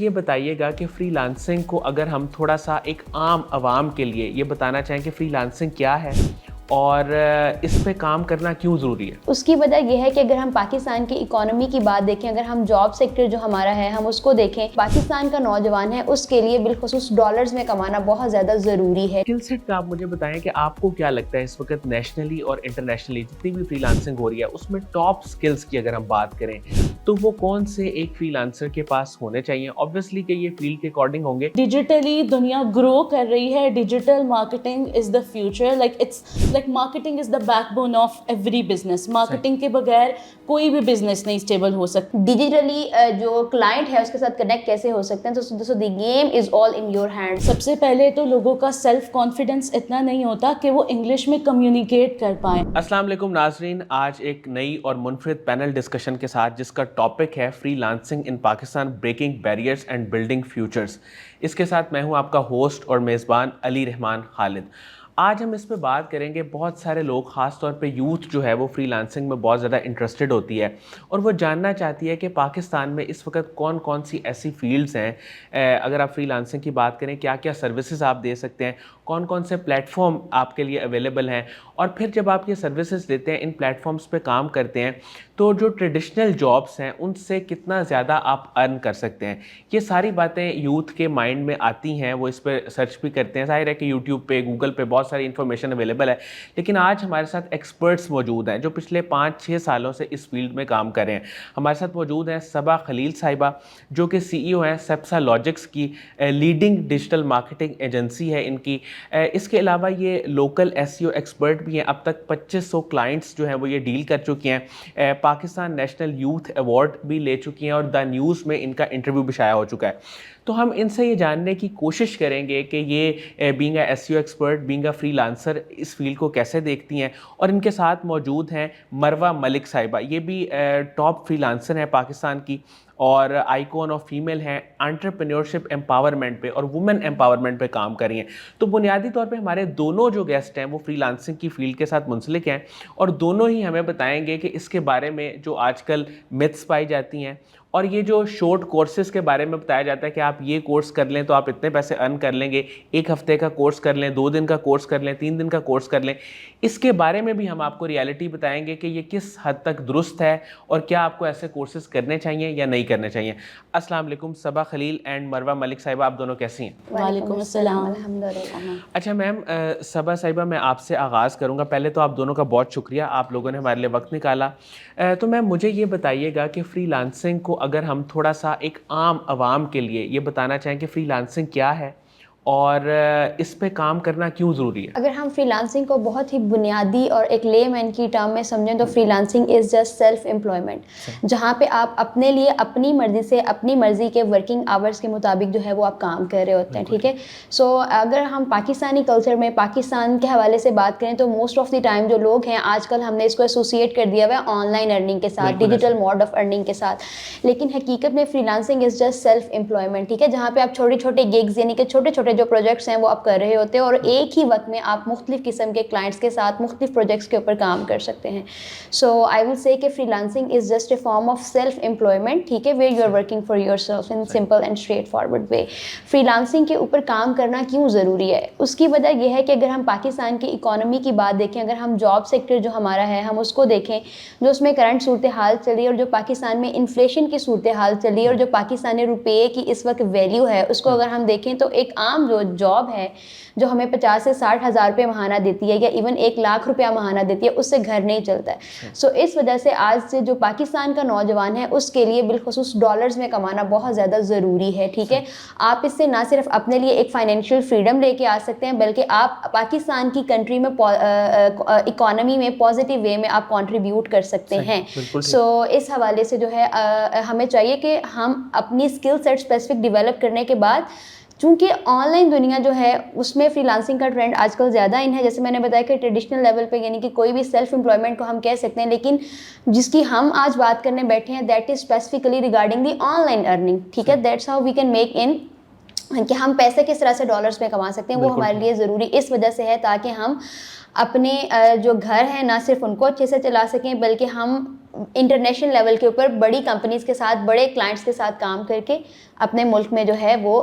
یہ بتائیے گا کہ فری لانسنگ کو اگر ہم تھوڑا سا ایک عام عوام کے لیے یہ بتانا چاہیں کہ فری لانسنگ کیا ہے اور اس پہ کام کرنا کیوں ضروری ہے؟ اس کی وجہ یہ ہے کہ اگر ہم پاکستان کی اکانومی کی بات دیکھیں، اگر ہم جاب سیکٹر جو ہمارا ہے ہم اس کو دیکھیں، پاکستان کا نوجوان ہے اس کے لیے بالخصوص ڈالرز میں کمانا بہت زیادہ ضروری ہے۔ اسکل سیٹ کا آپ مجھے بتائیں کہ آپ کو کیا لگتا ہے اس وقت نیشنلی اور انٹرنیشنلی جتنی بھی فری لانسنگ ہو رہی ہے اس میں ٹاپ اسکلس کی اگر ہم بات کریں تو وہ کون سے ایک فری لانسر کے پاس ہونے چاہیے؟ obviously کہ یہ فیلڈ کے اکارڈنگ ہوں گے۔ ڈیجیٹلی دنیا گرو کر رہی ہے، digital marketing is the future, like marketing is the back bone of every business. Marketing کے بغیر کوئی بھی بزنس نہیں اسٹیبل ہو سکتا۔ ڈیجیٹلی جو کلائنٹ ہے اس کے ساتھ کنیکٹ کیسے ہو سکتے ہیں، تو the game is all in your hand. سب سے پہلے تو لوگوں کا سیلف کانفیڈنس اتنا نہیں ہوتا کہ وہ انگلش میں کمیونیکیٹ کر پائیں۔ السلام علیکم ناظرین، آج ایک نئی اور منفرد پینل ڈسکشن کے ساتھ جس کا ٹاپک ہے freelancing in Pakistan, breaking barriers and building futures. اس کے ساتھ میں ہوں آپ کا ہوسٹ اور میزبان علی رحمان خالد۔ آج ہم اس پہ بات کریں گے، بہت سارے لوگ خاص طور پہ یوتھ جو ہے وہ فری لانسنگ میں بہت زیادہ انٹرسٹڈ ہوتی ہے اور وہ جاننا چاہتی ہے کہ پاکستان میں اس وقت کون کون سی ایسی فیلڈز ہیں، اگر آپ فری لانسنگ کی بات کریں کیا کیا سروسز آپ دے سکتے ہیں، کون کون سے پلیٹ فارم آپ کے لیے اویلیبل ہیں، اور پھر جب آپ یہ سروسز دیتے ہیں ان پلیٹ فارمز پہ کام کرتے ہیں تو جو ٹریڈیشنل جابس ہیں ان سے کتنا زیادہ آپ ارن کر سکتے ہیں۔ یہ ساری باتیں یوتھ کے مائنڈ میں آتی ہیں، وہ اس پہ سرچ بھی کرتے ہیں۔ ظاہر ہے کہ یوٹیوب پہ، گوگل پہ بہت ساری انفارمیشن اویلیبل ہے، لیکن آج ہمارے ساتھ ایکسپرٹس موجود ہیں جو پچھلے 5-6 سالوں سے اس فیلڈ میں کام کر رہے ہیں۔ ہمارے ساتھ موجود ہیں صبا خلیل صاحبہ جو کہ CEO ہیں سیپسا لاجکس کی، لیڈنگ ڈیجیٹل مارکیٹنگ ایجنسی ہے ان کی۔ اس کے علاوہ یہ لوکل SEO ایکسپرٹ بھی ہیں، اب تک 2500 کلائنٹس جو ہیں وہ یہ ڈیل کر چکی ہیں۔ پاکستان نیشنل یوتھ ایوارڈ بھی لے چکی ہیں اور دا نیوز میں ان کا انٹرویو بھی شائع ہو چکا ہے۔ تو ہم ان سے یہ جاننے کی کوشش کریں گے کہ یہ being a SEO expert, being a freelancer اس فیلڈ کو کیسے دیکھتی ہیں۔ اور ان کے ساتھ موجود ہیں مروہ ملک صاحبہ، یہ بھی ٹاپ فری لانسر ہیں پاکستان کی اور آئیکن آف فیمیل ہیں، انٹرپرینیورشپ امپاورمنٹ پہ اور وومن امپاورمنٹ پہ کام کر رہی ہیں۔ تو بنیادی طور پہ ہمارے دونوں جو گیسٹ ہیں وہ فری لانسنگ کی فیلڈ کے ساتھ منسلک ہیں اور دونوں ہی ہمیں بتائیں گے کہ اس کے بارے میں جو آج کل متس پائی جاتی ہیں اور یہ جو شارٹ کورسز کے بارے میں بتایا جاتا ہے کہ آپ یہ کورس کر لیں تو آپ اتنے پیسے ارن کر لیں گے، 1 ہفتے کا کورس کر لیں، 2 دن کا کورس کر لیں، 3 دن کا کورس کر لیں، اس کے بارے میں بھی ہم آپ کو ریالٹی بتائیں گے کہ یہ کس حد تک درست ہے اور کیا آپ کو ایسے کورسز کرنے چاہیے یا نہیں کرنے چاہیے۔ السلام علیکم صبا خلیل اینڈ مروہ ملک صاحبہ، آپ دونوں کیسی ہیں؟ وعلیکم السلام۔ الحمدللہ۔ اچھا میم، صبا صاحبہ میں آپ سے آغاز کروں گا۔ پہلے تو آپ دونوں کا بہت شکریہ، آپ لوگوں نے ہمارے لیے وقت نکالا۔ تو میم مجھے یہ بتائیے گا کہ فری لانسنگ کو اگر ہم تھوڑا سا ایک عام عوام کے لیے یہ بتانا چاہیں کہ فری لانسنگ کیا ہے اور اس پہ کام کرنا کیوں ضروری ہے؟ اگر ہم فری لانسنگ کو بہت ہی بنیادی اور ایک لے مین کی ٹرم میں سمجھیں تو free lancing is just self employment, جہاں پہ آپ اپنے لیے اپنی مرضی سے اپنی مرضی کے ورکنگ آورس کے مطابق جو ہے وہ آپ کام کر رہے ہوتے ہیں، ٹھیک ہے۔ سو اگر ہم پاکستانی کلچر میں پاکستان کے حوالے سے بات کریں تو موسٹ آف دی ٹائم جو لوگ ہیں آج کل ہم نے اس کو ایسوسیٹ کر دیا ہوا ہے آن لائن ارننگ کے ساتھ، ڈیجیٹل موڈ آف ارننگ کے ساتھ، لیکن حقیقت میں free lancing is just self employment, ٹھیک ہے، جہاں پہ آپ چھوٹے چھوٹے گگز یعنی کہ چھوٹے چھوٹے جو پروجیکٹس ہیں وہ آپ کر رہے ہوتے ہیں اور ایک ہی وقت میں آپ مختلف قسم کے کلائنٹس کے ساتھ مختلف پروجیکٹس کے اوپر کام کر سکتے ہیں۔ سو آئی ول سے کہ freelancing is just a form of self employment, ٹھیک ہے، where you are working for yourself in simple and straightforward way. Freelancing کے اوپر کام کرنا کیوں ضروری ہے؟ اس کی وجہ یہ ہے کہ اگر ہم پاکستان کی اکانومی کی بات دیکھیں، اگر ہم جاب سیکٹر جو ہمارا ہے ہم اس کو دیکھیں، جو اس میں کرنٹ صورتحال چل رہی ہے اور جو پاکستان میں انفلیشن کی صورتحال چل رہی ہے اور جو پاکستانی روپے کی اس وقت ویلیو ہے اس کو اگر ہم دیکھیں تو ایک عام جو جاب ہے جو ہمیں 50 سے 60 ہزار روپے ماہانہ دیتی ہے یا ایون 1 لاکھ روپیہ ماہانہ دیتی ہے، اس سے گھر نہیں چلتا ہے۔ سو اس وجہ سے آج سے جو پاکستان کا نوجوان ہے اس کے لیے بالخصوص ڈالرز میں کمانا بہت زیادہ ضروری ہے، ٹھیک ہے۔ آپ اس سے نہ صرف اپنے لیے ایک فائنینشیل فریڈم لے کے آ سکتے ہیں بلکہ آپ پاکستان کی کنٹری میں اکانومی میں پازیٹیو وے میں آپ کنٹریبیوٹ کر سکتے ہیں۔ سو اس حوالے سے جو ہے ہمیں چاہیے کہ ہم اپنی اسکل سیٹ اسپیسیفک ڈیولپ کرنے کے بعد، چونکہ آن لائن دنیا جو ہے اس میں فری لانسنگ کا ٹرینڈ آج کل زیادہ ان ہے، جیسے میں نے بتایا کہ ٹریڈیشنل لیول پہ یعنی کہ کوئی بھی سیلف امپلائمنٹ کو ہم کہہ سکتے ہیں، لیکن جس کی ہم آج بات کرنے بیٹھے ہیں that is specifically regarding the online earning, ٹھیک ہے۔ That's how we can make in کہ ہم پیسے کس طرح سے ڈالرز میں کما سکتے ہیں، وہ ہمارے لیے ضروری اس وجہ سے ہے تاکہ ہم اپنے جو گھر ہیں نہ صرف ان کو اچھے سے چلا سکیں بلکہ ہم انٹرنیشنل لیول کے اوپر بڑی کمپنیز کے ساتھ بڑے کلائنٹس کے ساتھ کام کر کے اپنے ملک میں جو ہے وہ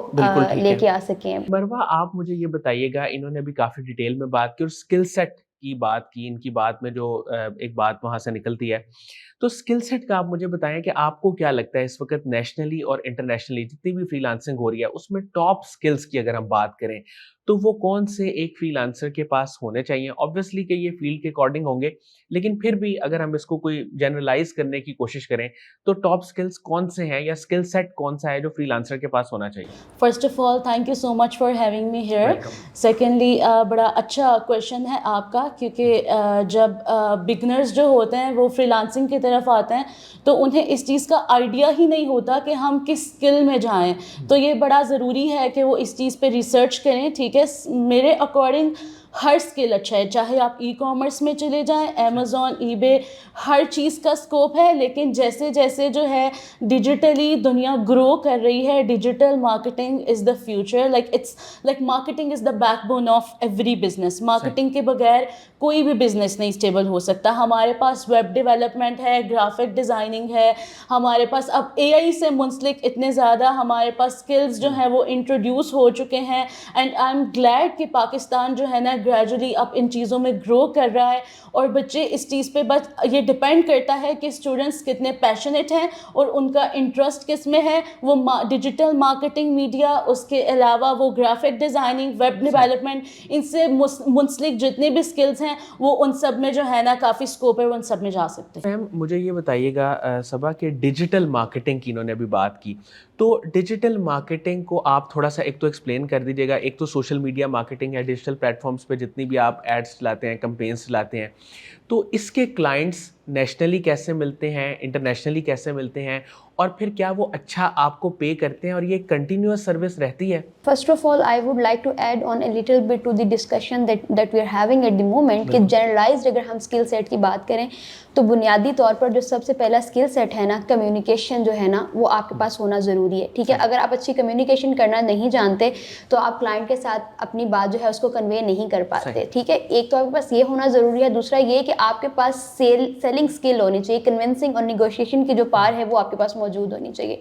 لے کے آ سکیں. مروہ آپ مجھے یہ بتائیے گا، انہوں نے بھی کافی ڈیٹیل میں بات کی اور اسکل سیٹ کی بات کی، ان کی بات میں جو ایک بات وہاں سے نکلتی ہے، تو اسکل سیٹ کا آپ مجھے بتائیں کہ آپ کو کیا لگتا ہے اس وقت نیشنلی اور انٹرنیشنلی جتنی بھی فری لانسنگ ہو رہی ہے اس میں ٹاپ اسکلس کی اگر ہم بات کریں تو وہ کون سے ایک فری لانسر کے پاس ہونے چاہیے؟ آبویسلی کہ یہ فیلڈ کے اکارڈنگ ہوں گے، لیکن پھر بھی اگر ہم اس کو کوئی جنرلائز کرنے کی کوشش کریں تو ٹاپ اسکلس کون سے ہیں یا اسکل سیٹ کون سا ہے جو فری لانسر کے پاس ہونا چاہیے؟ First of all thank you so much for having me here. Secondly بڑا اچھا کویشچن ہے آپ کا، کیونکہ جب بگنرز جو ہوتے ہیں وہ فری لانسنگ کی طرف آتے ہیں تو انہیں اس چیز کا آئیڈیا ہی نہیں ہوتا کہ ہم کس اسکل میں جائیں. تو یہ بڑا ضروری ہے کہ وہ اس چیز پہ ریسرچ کریں. ٹھیک ہے، میرے اکارڈنگ ہر اسکل اچھا ہے، چاہے آپ ای کامرس میں چلے جائیں، امیزون، ای بے، ہر چیز کا اسکوپ ہے. لیکن جیسے جیسے جو ہے ڈیجیٹلی دنیا گرو کر رہی ہے، digital marketing is the future. Like marketing is the back bone of every business. Marketing کے بغیر کوئی بھی بزنس نہیں اسٹیبل ہو سکتا. ہمارے پاس ویب ڈیولپمنٹ ہے، گرافک ڈیزائننگ ہے، ہمارے پاس اب اے آئی سے منسلک اتنے زیادہ ہمارے پاس اسکلز جو ہیں وہ انٹروڈیوس ہو چکے ہیں. اینڈ آئی ایم گلیڈ کہ پاکستان جو ہے نا گریجولی اب ان چیزوں میں گرو کر رہا ہے. اور بچے اس چیز پہ بس یہ ڈپینڈ کرتا ہے کہ اسٹوڈنٹس کتنے پیشنیٹ ہیں اور ان کا انٹرسٹ کس میں ہے. وہ ڈیجیٹل مارکیٹنگ، میڈیا، اس کے علاوہ وہ گرافک ڈیزائننگ، ویب ڈیولپمنٹ، ان سے منسلک جتنے بھی اسکلز ہیں وہ ان سب میں جو ہے نا کافی اسکوپ ہے، وہ ان سب میں جا سکتے ہیں. میم مجھے یہ بتائیے گا صبا کہ ڈیجیٹل مارکیٹنگ کی انہوں نے ابھی بات کی، تو ڈیجیٹل مارکیٹنگ کو آپ تھوڑا سا ایک تو ایکسپلین کر دیجیے گا. ایک تو سوشل میڈیا مارکیٹنگ ہے، ڈیجیٹل پلیٹ فارمس پہ جتنی بھی آپ ایڈس چلاتے ہیں، کمپینس چلاتے ہیں، تو اس کے کلائنٹس نیشنلی کیسے ملتے ہیں، انٹرنیشنلی کیسے ملتے ہیں، اور پھر کیا وہ اچھا آپ کو پے کرتے ہیں اور یہ کنٹینیوس سروس رہتی ہے؟ First of all, I would like to add on a little bit to the discussion that we are having at the moment کہ generalized اگر ہم skill set کی بات کریں تو بنیادی طور پر جو سب سے پہلا skill set ہے نا، کمیونیکیشن جو ہے نا وہ آپ کے پاس ہونا ضروری ہے. ٹھیک ہے، اگر آپ اچھی کمیونیکیشن کرنا نہیں جانتے تو آپ کلائنٹ کے ساتھ اپنی بات جو ہے اس کو کنوے نہیں کر پاتے. ٹھیک ہے، ایک تو آپ کے پاس یہ ہونا ضروری ہے، دوسرا یہ کہ آپ کے پاس سیلنگ اسکل ہونی چاہیے، کنونسنگ اور نیگوشیشن کی جو پار ہے وہ آپ کے پاس موجود ہونی چاہیے.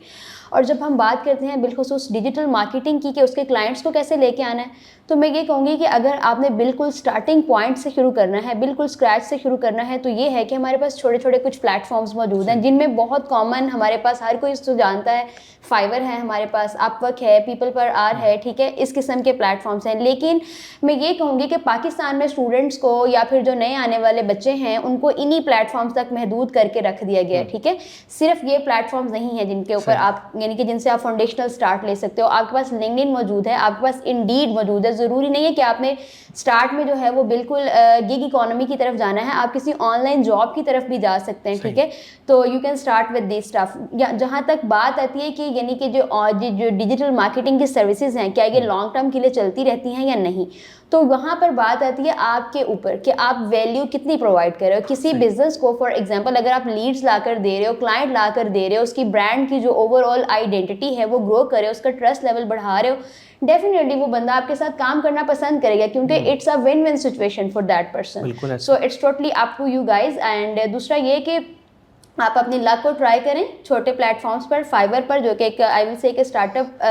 اور جب ہم بات کرتے ہیں بالخصوص ڈیجیٹل مارکیٹنگ کی کہ اس کے کلائنٹس کو کیسے لے کے آنا ہے، تو میں یہ کہوں گی کہ اگر آپ نے بالکل سٹارٹنگ پوائنٹ سے شروع کرنا ہے، بالکل اسکریچ سے شروع کرنا ہے، تو یہ ہے کہ ہمارے پاس چھوٹے چھوٹے کچھ پلیٹ فارمز موجود ہیں جن میں بہت کامن ہمارے پاس ہر کوئی اس کو جانتا ہے. فائور ہے ہمارے پاس، اپ ورک ہے، پیپل پر آر ہے. ٹھیک ہے، اس قسم کے پلیٹ فارمس ہیں. لیکن میں یہ کہوں گی کہ پاکستان میں اسٹوڈنٹس کو یا پھر جو نئے آنے والے بچے ہیں ان کو انہی پلیٹ فارمس تک محدود کر کے رکھ دیا گیا ہے. ٹھیک ہے، صرف یہ پلیٹ فارمز نہیں ہیں جن کے اوپر آپ یعنی کہ جن سے آپ فاؤنڈیشنل اسٹارٹ لے سکتے ہو. آپ کے پاس لنکڈ ان موجود ہے، آپ کے پاس انڈیڈ موجود ہے. ضروری نہیں ہے کہ آپ نے اسٹارٹ میں جو ہے وہ بالکل گیگ اکانومی کی طرف جانا ہے، آپ کسی آن لائن جاب کی طرف بھی جا سکتے ہیں. ٹھیک ہے، تو you can start with this stuff. جہاں تک بات آتی ہے کہ یعنی کہ جو ڈیجیٹل مارکیٹنگ کی سروسز ہیں کیا یہ لانگ ٹرم کے لیے چلتی رہتی ہیں یا نہیں، تو وہاں پر بات آتی ہے آپ کے اوپر کہ آپ ویلیو کتنی پرووائڈ کر رہے ہو کسی بزنس کو. فار ایگزامپل اگر آپ لیڈز لا کر دے رہے ہو، کلائنٹ لا کر دے رہے ہو، اس کی برانڈ کی جو اوور آل آئیڈینٹی ہے وہ گرو کرے، اس کا ٹرسٹ لیول بڑھا رہے ہو، ڈیفینیٹلی وہ بندہ آپ کے ساتھ کام کرنا پسند کرے گا کیونکہ it's a win win situation for that person. So it's totally up to you guys. And دوسرا یہ کہ آپ اپنی لک کو ٹرائی کریں چھوٹے پلیٹ فارمس پر، فائبر پر جو کہ ایک آئی ول سے کہ اسٹارٹ اپ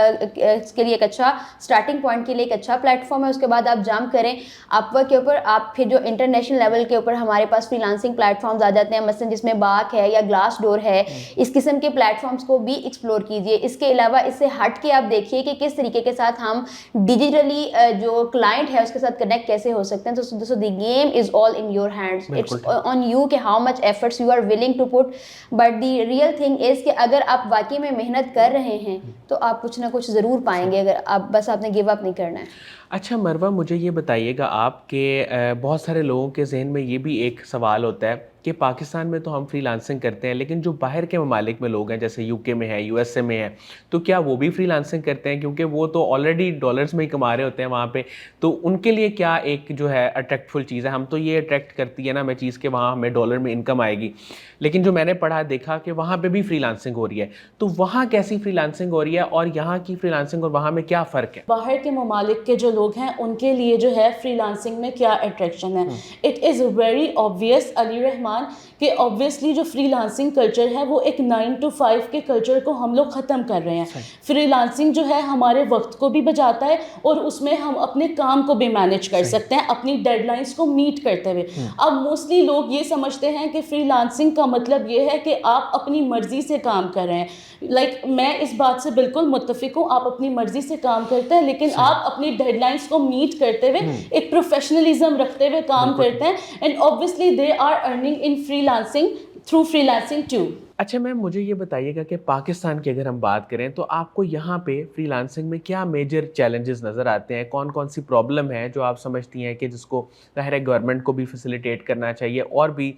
کے لیے ایک اچھا اسٹارٹنگ پوائنٹ کے لیے ایک اچھا پلیٹ فارم ہے. اس کے بعد آپ جمپ کریں اپ ورک کے اوپر. آپ پھر جو انٹرنیشنل لیول کے اوپر ہمارے پاس فری لانسنگ پلیٹ فارمز آ جاتے ہیں، مثلاً جس میں باک ہے یا گلاس ڈور ہے، اس قسم کے پلیٹ فارمس کو بھی ایکسپلور کیجیے. اس کے علاوہ اس سے ہٹ کے آپ دیکھیے کہ کس طریقے کے ساتھ ہم ڈیجیٹلی جو کلائنٹ ہے اس کے ساتھ کنیکٹ کیسے ہو سکتے ہیں. تو the game is all in your hands, it's on you کہ how much efforts you are willing to put. But the real thing is کہ اگر آپ واقعی میں محنت کر رہے ہیں تو آپ کچھ نہ کچھ ضرور پائیں گے، اگر آپ نے گیو اپ نہیں کرنا ہے. اچھا مروہ مجھے یہ بتائیے گا آپ کہ بہت سارے لوگوں کے ذہن میں یہ بھی ایک سوال ہوتا ہے کہ پاکستان میں تو ہم فری لانسنگ کرتے ہیں لیکن جو باہر کے ممالک میں لوگ ہیں جیسے یو کے میں ہے, یو ایس اے میں ہے, تو کیا وہ بھی فری لانسنگ کرتے ہیں؟ کیونکہ وہ تو آلریڈی ڈالرز میں ہی کما رہے ہوتے ہیں وہاں پہ, تو ان کے لیے کیا ایک جو ہے اٹریکٹفل چیز ہے؟ ہم تو یہ اٹریکٹ کرتی ہے نا ہمیں چیز کہ وہاں ہمیں ڈالر میں انکم آئے گی, لیکن جو میں نے پڑھا دیکھا کہ وہاں پہ بھی فری لانسنگ ہو رہی ہے, تو وہاں کیسی فری لانسنگ ہو رہی ہے اور یہاں کی فری لانسنگ اور وہاں میں کیا فرق ہے؟ باہر کے ممالک کے جو لوگ ہیں ان کے لیے جو ہے فری لانسنگ میں کیا اٹریکشن ہے؟ اٹ از ویری آبویس علی رحمان کہ آبویسلی جو فری لانسنگ کلچر ہے وہ ایک 9 to 5 کے کلچر کو ہم لوگ ختم کر رہے ہیں. فری لانسنگ جو ہے ہمارے وقت کو بھی بچاتا ہے اور اس میں ہم اپنے کام کو بھی مینیج کر سکتے ہیں اپنی ڈیڈ لائنس کو میٹ کرتے ہوئے. اب موسٹلی لوگ یہ سمجھتے ہیں کہ فری لانسنگ کا مطلب یہ ہے کہ آپ اپنی مرضی سے کام کر رہے ہیں. لائک میں اس بات سے بالکل متفق ہوں, آپ اپنی مرضی سے کام کرتے ہیں لیکن آپ اپنی ڈیڈ لائنس کو میٹ کرتے ہوئے ایک پروفیشنلزم رکھتے ہوئے کام کرتے ہیں, and obviously they are earning in freelancing through freelancing too. اچھا میم مجھے یہ بتائیے گا کہ پاکستان کی اگر ہم بات کریں تو آپ کو یہاں پہ فری لانسنگ میں کیا میجر چیلنجز نظر آتے ہیں؟ کون کون سی پرابلم ہے جو آپ سمجھتی ہیں کہ جس کو ظاہر ہے گورنمنٹ کو بھی فیسیلیٹیٹ کرنا چاہیے, اور بھی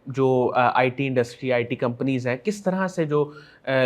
جو I T industry, I T companies ہیں, کس طرح سے جو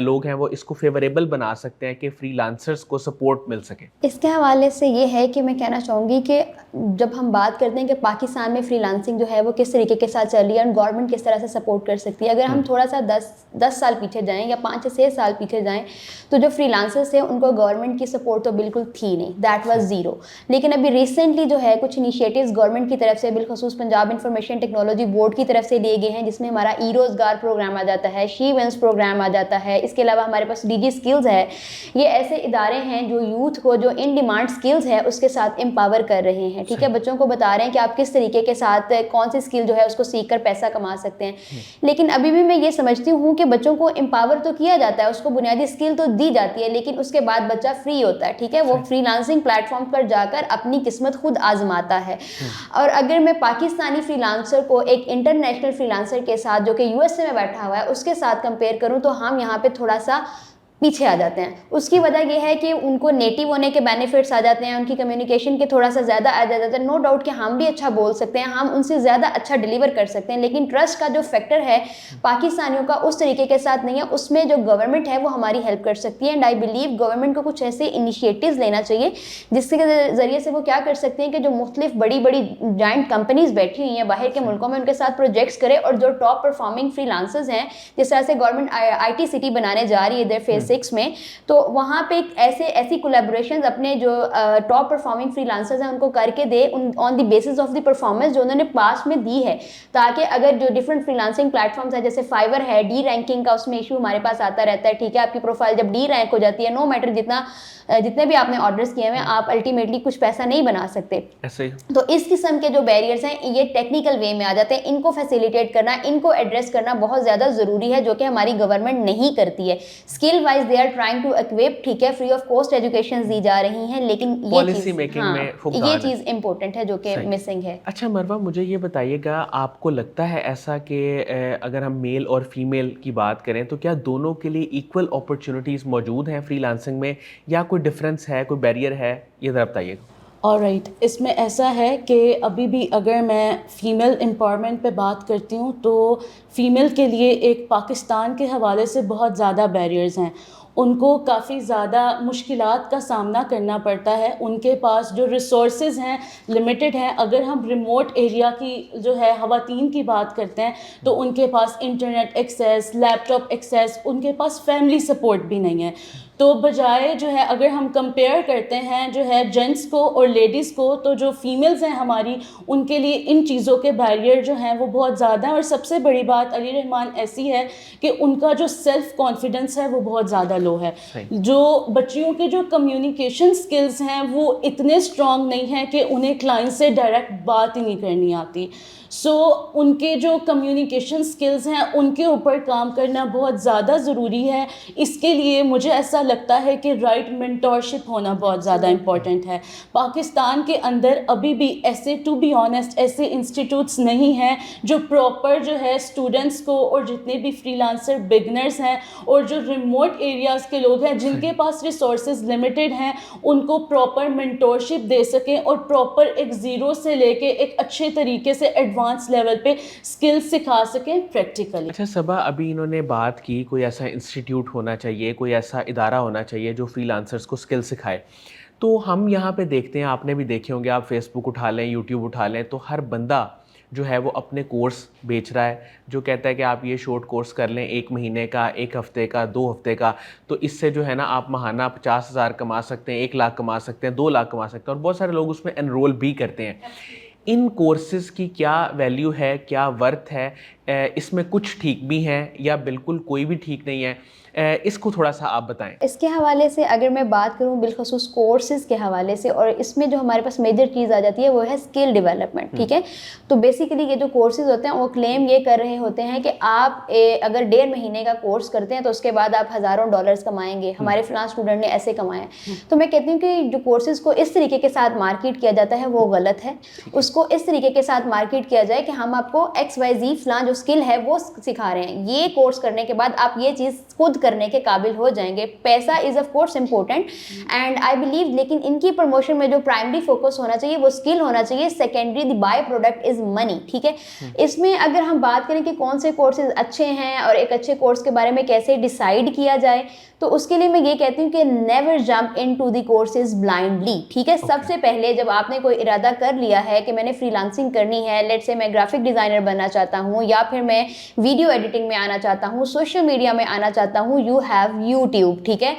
لوگ ہیں وہ اس کو فیوریبل بنا سکتے ہیں کہ فری لانسرز کو سپورٹ مل سکے؟ اس کے حوالے سے یہ ہے کہ میں کہنا چاہوں گی کہ جب ہم بات کرتے ہیں کہ پاکستان میں فری لانسنگ جو ہے وہ کس طریقے کے ساتھ چل رہی ہے اور گورنمنٹ کس طرح سے سپورٹ کر سکتی ہے, اگر ہم تھوڑا سا 10 سال پیچھے جائیں یا 5 سے 6 سال پیچھے جائیں تو جو فری لانسرز تھے ان کو گورنمنٹ کی سپورٹ تو بالکل تھی نہیں, دیٹ واز زیرو. لیکن ابھی ریسنٹلی جو ہے کچھ انیشیٹوز گورنمنٹ کی طرف سے, بالخصوص پنجاب انفارمیشن ٹیکنالوجی بورڈ کی طرف سے لیے گئے ہیں, جس میں ہمارا ای روزگار پروگرام آ جاتا ہے, شی ونس پروگرام آ جاتا ہے. اس کے علاوہ ہمارے پاس ڈی جی اسکلز ہے. یہ ایسے ادارے ہیں جو یوتھ کو جو ان ڈیمانڈ اسکلز ہے اس کے ساتھ امپاور کر رہے ہیں. ٹھیک ہے, بچوں کو بتا رہے ہیں کہ آپ کس طریقے کے ساتھ کون سی اسکل جو ہے اس کو سیکھ کر پیسہ کما سکتے ہیں. لیکن ابھی بھی میں یہ سمجھتی ہوں کہ بچوں کو امپاور تو کیا جاتا ہے, اس کو بنیادی اسکل تو دی جاتی ہے, لیکن اس کے بعد بچہ فری ہوتا ہے. ٹھیک ہے, وہ فری لانسنگ پلیٹ فارم پر جا کر اپنی قسمت خود آزماتا ہے. اور اگر میں پاکستانی فری لانسر کو ایک انٹرنیشنل فری لانسر کے ساتھ جو کہ یو ایس اے میں بیٹھا ہوا ہے اس کے ساتھ کمپیئر کروں تو ہم یہاں پہ تھوڑا سا پیچھے آ جاتے ہیں. اس کی وجہ یہ ہے کہ ان کو نیٹیو ہونے کے بینیفٹس آ جاتے ہیں, ان کی کمیونیکیشن کے تھوڑا سا زیادہ آ جاتا ہے. نو ڈاؤٹ کہ ہم بھی اچھا بول سکتے ہیں, ہم ان سے زیادہ اچھا ڈیلیور کر سکتے ہیں, لیکن ٹرسٹ کا جو فیکٹر ہے پاکستانیوں کا اس طریقے کے ساتھ نہیں ہے. اس میں جو گورنمنٹ ہے وہ ہماری ہیلپ کر سکتی ہے, اینڈ آئی بلیو گورنمنٹ کو کچھ ایسے انیشیٹوز لینا چاہیے جس کے ذریعے سے وہ کیا کر سکتے ہیں کہ جو مختلف بڑی بڑی جائنٹ کمپنیز بیٹھی ہوئی ہیں باہر کے ملکوں میں, ان کے ساتھ پروجیکٹس کرے, اور جو ٹاپ پرفارمنگ فری لانسرز ہیں, جس طرح سے گورنمنٹ آئی ٹی سٹی بنانے جا رہی ہے ادھر فیز 6 میں, تو وہاں پہ ایسی کولیبوریشنز اپنے جو ٹاپ پرفارمنگ فری لانسرز ہیں ان کو کر کے دے, on the basis of the performance جو انہوں نے پاس میں دی ہے, تاکہ اگر جو different freelancing platforms ہیں جیسے فائیور ہے, ڈی رینکنگ کا اس میں ایشو ہمارے پاس آتا رہتا ہے. ٹھیک ہے, آپ کی پروفائل جب ڈی رینک ہو جاتی ہے, نو میٹر جتنے بھی آپ نے آرڈرز کیے ہوئے ہیں, آپ الٹیمیٹلی کچھ پیسہ نہیں بنا سکتے. تو اس قسم کے جو بیریئرز ہیں یہ ٹیکنیکل وے میں آ جاتے ہیں. ان کو فیسیلیٹیٹ کرنا, ان کو ایڈریس کرنا بہت زیادہ ضروری ہے, جو کہ ہماری گورنمنٹ نہیں کرتی ہے. Skill wise they are trying to equip, ٹھیک ہے, فری آف کاسٹ ایجوکیشن دی جا رہی ہیں, لیکن یہ چیز امپورٹنٹ ہے جو کہ مسنگ ہے. اچھا مروہ مجھے یہ بتائیے گا, آپ کو لگتا ہے ایسا کہ اگر ہم میل اور فیمیل کی بات کریں تو کیا دونوں کے لیے ایکول اپرچونیٹیز موجود ہیں فری لانسنگ میں, یا کوئی ڈفرینس ہے, کوئی بیریئر ہے؟ یہ ذرا بتائیے گا. آلرائٹ, اس میں ایسا ہے کہ ابھی بھی اگر میں فیمیل امپاورمنٹ پہ بات کرتی ہوں تو فیمیل کے لیے ایک پاکستان کے حوالے سے بہت زیادہ بیریئرز ہیں. ان کو کافی زیادہ مشکلات کا سامنا کرنا پڑتا ہے. ان کے پاس جو ریسورسز ہیں لمیٹڈ ہیں. اگر ہم ریموٹ ایریا کی جو ہے خواتین کی بات کرتے ہیں تو ان کے پاس انٹرنیٹ ایکسیس, لیپ ٹاپ ایکسیس, ان کے پاس فیملی سپورٹ بھی نہیں ہے. تو بجائے جو ہے اگر ہم کمپیئر کرتے ہیں جو ہے جینٹس کو اور لیڈیز کو, تو جو فیمیلز ہیں ہماری, ان کے لیے ان چیزوں کے بیریئر جو ہیں وہ بہت زیادہ ہیں. اور سب سے بڑی بات علی رحمان ایسی ہے کہ ان کا جو سیلف کانفیڈنس ہے وہ بہت زیادہ لو ہے. جو بچیوں کے جو کمیونیکیشن سکلز ہیں وہ اتنے اسٹرانگ نہیں ہیں کہ انہیں کلائنٹ سے ڈائریکٹ بات ہی نہیں کرنی آتی. سو ان کے جو کمیونیکیشن سکلز ہیں ان کے اوپر کام کرنا بہت زیادہ ضروری ہے. اس کے لیے مجھے ایسا لگتا ہے کہ رائٹ مینٹورشپ ہونا بہت زیادہ امپورٹنٹ ہے. پاکستان کے اندر ابھی بھی ایسے, ٹو بی آنیسٹ, ایسے انسٹیٹیوٹس نہیں ہیں جو پراپر جو ہے اسٹوڈنٹس کو, اور جتنے بھی فری لانسر بگنرس ہیں اور جو ریموٹ ایریاز کے لوگ ہیں جن کے پاس ریسورسز لمیٹڈ ہیں, ان کو پراپر مینٹورشپ دے سکیں اور پراپر ایک زیرو سے لے کے ایک اچھے طریقے سے ایڈوانس ایڈوانس لیول پہ اسکلس سکھا سکیں پریکٹیکلی. اچھا صبا، ابھی انہوں نے بات کی کوئی ایسا انسٹیٹیوٹ ہونا چاہیے، کوئی ایسا ادارہ ہونا چاہیے جو فری لانسرس کو اسکل سکھائے. تو ہم یہاں پہ دیکھتے ہیں، آپ نے بھی دیکھے ہوں گے، آپ فیس بک اٹھا لیں، یوٹیوب اٹھا لیں، تو ہر بندہ جو ہے وہ اپنے کورس بیچ رہا ہے، جو کہتا ہے کہ آپ یہ شارٹ کورس کر لیں 1 مہینے کا، 1 ہفتے کا، 2 ہفتے کا، تو اس سے جو ہے نا آپ ماہانہ 50,000 کما سکتے ہیں، 1 لاکھ کما سکتے ہیں، 2 لاکھ کما سکتے ہیں، اور بہت سارے لوگ اس میں انرول بھی کرتے ہیں. ان کورسز کی کیا ویلیو ہے، کیا ورتھ ہے؟ اس میں کچھ ٹھیک بھی ہیں یا بالکل کوئی بھی ٹھیک نہیں ہے؟ اس کو تھوڑا سا آپ بتائیں. اس کے حوالے سے اگر میں بات کروں بالخصوص کورسز کے حوالے سے، اور اس میں جو ہمارے پاس میجر چیز آ جاتی ہے وہ ہے اسکل ڈیولپمنٹ. ٹھیک ہے، تو بیسیکلی یہ جو کورسز ہوتے ہیں وہ کلیم یہ کر رہے ہوتے ہیں کہ آپ اگر 1.5 مہینے کا کورس کرتے ہیں تو اس کے بعد آپ ہزاروں ڈالرز کمائیں گے. ہمارے فلاں اسٹوڈنٹ نے ایسے کمائے ہیں. تو میں کہتی ہوں کہ جو کورسز کو اس طریقے کے ساتھ مارکیٹ کیا جاتا ہے وہ غلط ہے. اس کو اس طریقے کے ساتھ مارکیٹ کیا جائے کہ ہم آپ کو XYZ فلاں جو اسکل ہے وہ سکھا رہے ہیں، یہ کورس کرنے کے بعد آپ یہ چیز خود کرنے کے قابل ہو جائیں گے. پیسہ is of course important and I believe, لیکن ان کی پروموشن میں جو پرائمری فوکس ہونا چاہیے وہ اسکل ہونا چاہیے. Secondary the by product is money. ٹھیک ہے، اس میں اگر ہم بات کریں کہ کون سے کورسز اچھے ہیں اور ایک اچھے کورس کے بارے میں کیسے ڈیسائیڈ کیا جائے، تو اس کے لیے میں یہ کہتی ہوں کہ never jump into the courses blindly. ٹھیک ہے، سب سے پہلے جب آپ نے کوئی ارادہ کر لیا ہے کہ میں نے فری لانسنگ کرنی ہے، لیٹ سے میں گرافک ڈیزائنر بننا چاہتا ہوں یا پھر میں ویڈیو ایڈیٹنگ میں آنا چاہتا ہوں، سوشل میڈیا میں آنا چاہتا ہوں، یو ہیو یوٹیوب. ٹھیک ہے،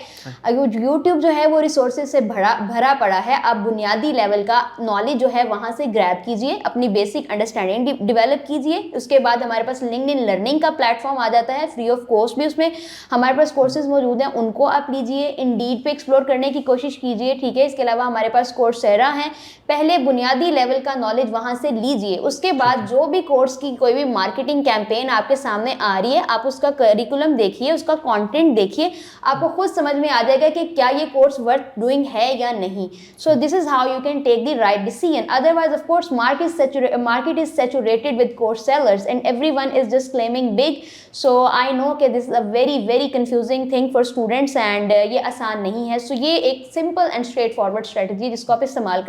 یوٹیوب جو ہے وہ ریسورسز سے بھرا پڑا ہے. آپ بنیادی لیول کا نالج جو ہے وہاں سے گریب کیجئے، اپنی بیسک انڈرسٹینڈنگ ڈیولپ کیجئے. اس کے بعد ہمارے پاس لنکڈ ان لرننگ کا پلیٹ فارم آ جاتا ہے فری آف کاسٹ بھی، اس میں ہمارے پاس کورسز موجود ہیں، ان کو آپ لیجئے. انڈیڈ پہ ایکسپلور کرنے کی کوشش کیجئے. ٹھیک ہے، اس کے علاوہ ہمارے پاس کورسیرا ہیں. پہلے بنیادی لیول کا نالج وہاں سے لیجئے. اس کے بعد جو بھی کورس کی کوئی بھی مارکیٹنگ کیمپین آپ کے سامنے آ رہی ہے، آپ اس کا کریکولم دیکھیے، اس کا کانٹینٹ دیکھیے، آپ کو خود سمجھ میں آ جائے گا کہ کیا یہ کورس ورتھ ڈوئنگ ہے یا نہیں. So this is how you can take the right decision. Otherwise of course market is saturated with course sellers and everyone is just claiming big. So I know کہ this is a very very confusing thing for students and یہ آسان نہیں ہے. سو یہ ایک simple and straight forward strategy جس کو آپ استعمال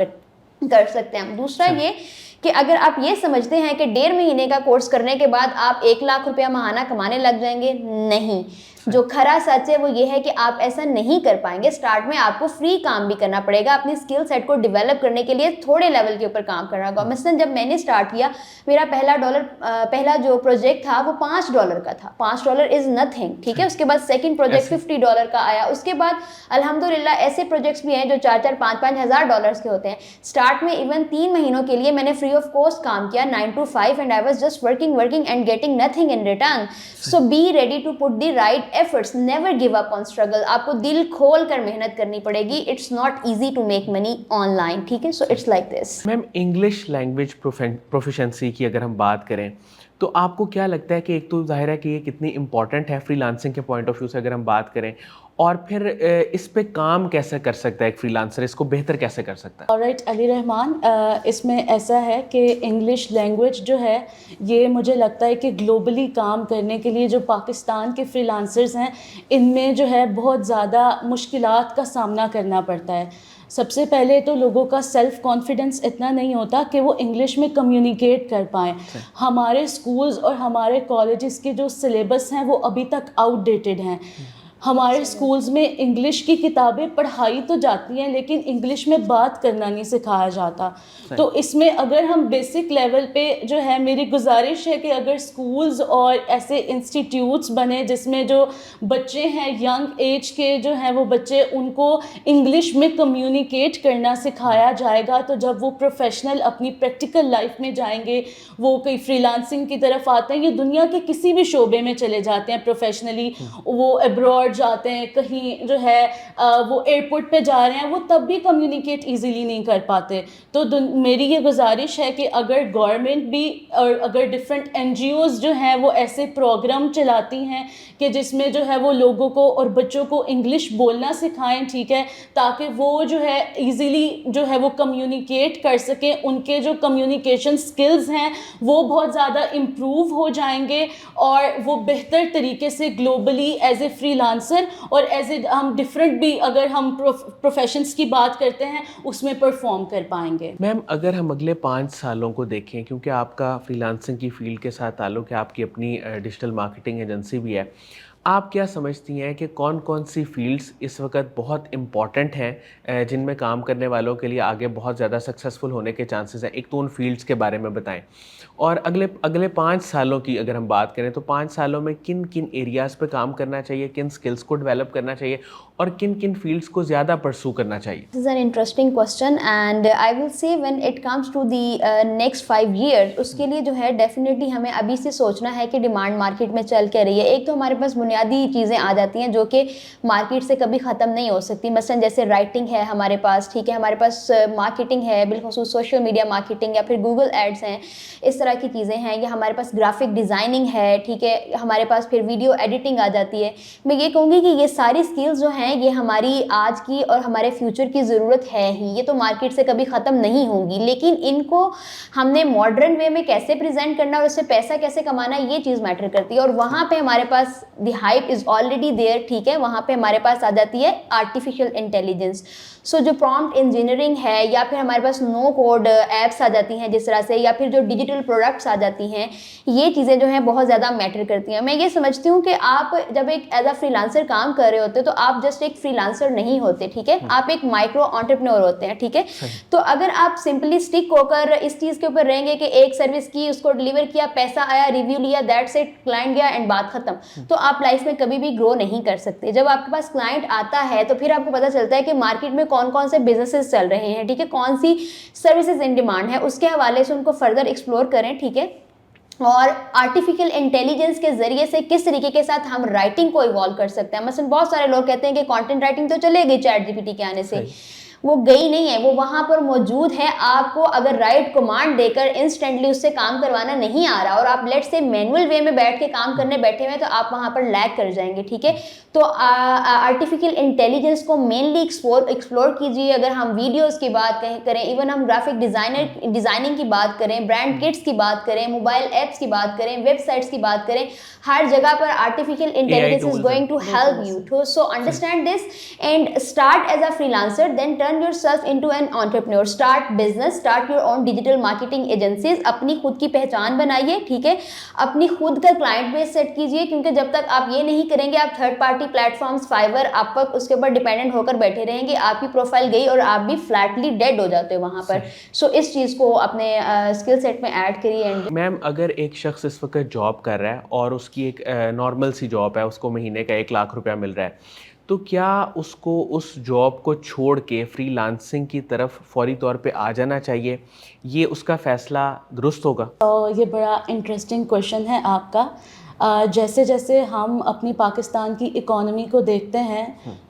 کر سکتے ہیں. دوسرا یہ کہ اگر آپ یہ سمجھتے ہیں کہ 1.5 مہینے کا کورس کرنے کے بعد آپ 1 لاکھ روپیہ ماہانہ کمانے لگ جائیں گے، نہیں. جو کھرا سچ ہے وہ یہ ہے کہ آپ ایسا نہیں کر پائیں گے. اسٹارٹ میں آپ کو فری کام بھی کرنا پڑے گا. اپنی اسکل سیٹ کو ڈیولپ کرنے کے لیے تھوڑے لیول کے اوپر کام کرنا ہوگا. مثلا جب میں نے اسٹارٹ کیا، میرا پہلا جو پروجیکٹ تھا وہ $5 کا تھا. $5 از نتھنگ. ٹھیک ہے، اس کے بعد سیکنڈ پروجیکٹ $50 کا آیا. اس کے بعد الحمدللہ ایسے پروجیکٹس بھی ہیں جو 4-4 5-5 ہزار ڈالرس کے ہوتے ہیں. اسٹارٹ میں ایون 3 مہینوں کے لیے میں نے فری آف کاسٹ کام کیا 9 to 5 and I was just working and getting nothing in return. So be ready to put the right efforts. Never give up on struggle. آپ کو دل کھول کر محنت کرنی پڑے گی. It's not easy to make money online. ٹھیک ہے، so it's like this. Ma'am English language proficiency کی اگر ہم بات کریں تو آپ کو کیا لگتا ہے کہ ایک تو ظاہر ہے کہ یہ کتنی امپورٹنٹ ہے فری لانسنگ کے پوائنٹ آف ویو سے اگر ہم بات کریں، اور پھر اس پہ کام کیسے کر سکتا ہے ایک فری لانسر، اس کو بہتر کیسے کر سکتا ہے؟ آلرائٹ علی رحمان، اس میں ایسا ہے کہ انگلش لینگویج جو ہے یہ مجھے لگتا ہے کہ گلوبلی کام کرنے کے لیے جو پاکستان کے فری لانسرز ہیں ان میں جو ہے بہت زیادہ مشکلات کا سامنا کرنا پڑتا ہے. سب سے پہلے تو لوگوں کا سیلف کانفیڈنس اتنا نہیں ہوتا کہ وہ انگلش میں کمیونیکیٹ کر پائیں. ہمارے اسکولز اور ہمارے کالجز کے جو سلیبس ہیں وہ ابھی تک آؤٹ ڈیٹڈ ہیں. ہمارے اسکولز میں انگلش کی کتابیں پڑھائی تو جاتی ہیں لیکن انگلش میں بات کرنا نہیں سکھایا جاتا. تو اس میں اگر ہم بیسک لیول پہ جو ہے میری گزارش ہے کہ اگر اسکولز اور ایسے انسٹیٹیوٹس بنے جس میں جو بچے ہیں ینگ ایج کے جو ہیں وہ بچے ان کو انگلش میں کمیونیکیٹ کرنا سکھایا جائے گا، تو جب وہ پروفیشنل اپنی پریکٹیکل لائف میں جائیں گے، وہ کئی فری لانسنگ کی طرف آتے ہیں، یہ دنیا کے کسی بھی شعبے میں چلے جاتے ہیں پروفیشنلی، وہ ابراڈ جاتے ہیں، کہیں جو ہے وہ ایئرپورٹ پہ جا رہے ہیں، وہ تب بھی کمیونیکیٹ ایزیلی نہیں کر پاتے. تو میری یہ گزارش ہے کہ اگر گورنمنٹ بھی اور اگر ڈفرینٹ NGOs جو ہیں وہ ایسے پروگرام چلاتی ہیں کہ جس میں جو ہے وہ لوگوں کو اور بچوں کو انگلش بولنا سکھائیں، ٹھیک ہے، تاکہ وہ جو ہے ایزیلی جو ہے وہ کمیونیکیٹ کر سکیں، ان کے جو کمیونیکیشن سکلز ہیں وہ بہت زیادہ امپروو ہو جائیں گے اور وہ بہتر طریقے سے globally as a free lancer lancer اور ایز اے ہم ڈفرینٹ بھی اگر ہم پروفیشنس کی بات کرتے ہیں اس میں پرفارم کر پائیں گے. میم اگر ہم اگلے 5 سالوں کو دیکھیں، کیونکہ آپ کا فری لانسنگ کی فیلڈ کے ساتھ تعلق ہے، آپ کی اپنی ڈیجیٹل مارکیٹنگ ایجنسی بھی ہے، آپ کیا سمجھتی ہیں کہ کون کون سی فیلڈز اس وقت بہت امپورٹنٹ ہیں جن میں کام کرنے والوں کے لیے آگے بہت زیادہ سکسیزفل ہونے کے چانسز ہیں؟ ایک تو ان فیلڈز کے بارے میں بتائیں، اور اگلے 5 سالوں کی اگر ہم بات کریں تو 5 سالوں میں کن کن ایریاز پہ کام کرنا چاہیے، کن سکلز کو ڈیولپ کرنا چاہیے، اور کن کن فیلڈز کو زیادہ پرسو کرنا چاہیے؟ This is an interesting question and I will say when it comes to the next 5 years اس کے لیے جو ہے ڈیفینیٹلی ہمیں ابھی سے سوچنا ہے کہ ڈیمانڈ مارکیٹ میں چل کے رہی ہے. ایک تو ہمارے پاس بنیادی چیزیں آ جاتی ہیں جو کہ مارکیٹ سے کبھی ختم نہیں ہو سکتی، مثلاً جیسے رائٹنگ ہے ہمارے پاس، ٹھیک ہے، ہمارے پاس مارکیٹنگ ہے، بالخصوص سوشل میڈیا مارکیٹنگ یا پھر گوگل ایڈس ہیں، اس طرح کی چیزیں ہیں، یا ہمارے پاس گرافک ڈیزائننگ ہے، ٹھیک ہے، ہمارے پاس پھر ویڈیو ایڈیٹنگ آ جاتی ہے. میں یہ کہوں گی کہ یہ ساری اسکلز جو ہیں یہ ہماری آج کی اور ہمارے فیوچر کی ضرورت ہے ہی، یہ تو مارکیٹ سے کبھی ختم نہیں ہوں گی، لیکن ان کو ہم نے ماڈرن وے میں کیسے پریزنٹ کرنا اور اس سے پیسہ کیسے کمانا یہ چیز میٹر کرتی ہے. اور وہاں پہ ہمارے پاس دی ہائپ از آلریڈی دیئر، ٹھیک ہے، وہاں پہ ہمارے پاس آ جاتی ہے آرٹیفیشیل انٹیلیجنس. سو جو پرومپٹ انجینئرنگ ہے، یا پھر ہمارے پاس نو کوڈ ایپس آ جاتی ہیں جس طرح سے، یا پھر جو ڈیجیٹل پروڈکٹس آ جاتی ہیں، یہ چیزیں جو ہیں بہت زیادہ میٹر کرتی ہیں. میں یہ سمجھتی ہوں کہ آپ جب ایک ایز اے فری لانسر کام کر رہے ہوتے تو آپ جسٹ ایک فری لانسر نہیں ہوتے، ٹھیک ہے، آپ ایک مائکرو انٹرپرینور ہوتے ہیں، ٹھیک ہے. تو اگر آپ سمپلی اسٹک ہو کر اس چیز کے اوپر رہیں گے کہ ایک سروس کی، اس کو ڈلیور کیا، پیسہ آیا، ریویو لیا، دیٹس اٹ، کلائنٹ گیا اینڈ بات ختم، تو آپ لائف میں کبھی بھی گرو نہیں کر سکتے. جب آپ کے پاس کلائنٹ آتا ہے تو پھر آپ کو پتہ چلتا ہے کہ مارکیٹ میں کون کون سے بزنسز چل رہے ہیں، ٹھیک ہے، کون سی سروسز ان ڈیمانڈ ہے، اس کے حوالے سے ان کو فردر ایکسپلور کریں، ٹھیک ہے. اور آرٹیفیشیل انٹیلیجنس کے ذریعے سے کس طریقے کے ساتھ ہم رائٹنگ کو ایوالو کر سکتے ہیں. مثلا بہت سارے لوگ کہتے ہیں کہ کانٹینٹ رائٹنگ تو چلے گئی چیٹ جی پی ٹی کے آنے سے، وہ گئی نہیں ہے، وہ وہاں پر موجود ہے. آپ کو اگر رائٹ کمانڈ دے کر انسٹنٹلی اس سے کام کروانا نہیں آ رہا اور آپ لیٹ سے مینول وے میں بیٹھ کے کام کرنے بیٹھے ہوئے، تو آپ وہاں پر لیگ کر جائیں گے، ٹھیک ہے. تو آرٹیفیشیل انٹیلیجنس کو مینلی ایکسپلور کیجیے. اگر ہم ویڈیوز کی بات کریں، ایون ہم گرافک ڈیزائننگ کی بات کریں، برانڈ کٹس کی بات کریں، موبائل ایپس کی بات کریں، ویب سائٹس کی بات کریں، ہر جگہ پر artificial intelligence is going to help you. So understand this and start as a freelancer, then turn yourself into an entrepreneur. Start business, start your own digital marketing agencies. اپنی خود کی پہچان بنائیے، ٹھیک ہے، اپنی خود کا کلائنٹ بیس سیٹ کیجیے، کیونکہ جب تک آپ یہ نہیں کریں گے، آپ تھرڈ پارٹی پلیٹ فارمز، فائور، آپ پر اس کے اوپر ڈیپینڈنٹ ہو کر بیٹھے رہیں گے، آپ کی پروفائل گئی اور آپ بھی فلیٹلی ڈیڈ ہو جاتے ہو وہاں پر. سو اس چیز کو اپنے اسکل سیٹ میں ایڈ کریے. میم اگر ایک شخص اس وقت جاب کر رہا ہے اور اس کی ایک نارمل سی جاب ہے، اس کو مہینے کا 1 لاکھ روپیہ مل رہا ہے، تو کیا اس کو اس جاب کو چھوڑ کے فری لانسنگ کی طرف فوری طور پہ آ جانا چاہیے؟ یہ اس کا فیصلہ درست ہوگا؟ یہ بڑا انٹرسٹنگ کویشچن ہے آپ کا. جیسے جیسے ہم اپنی پاکستان کی اکانومی کو دیکھتے ہیں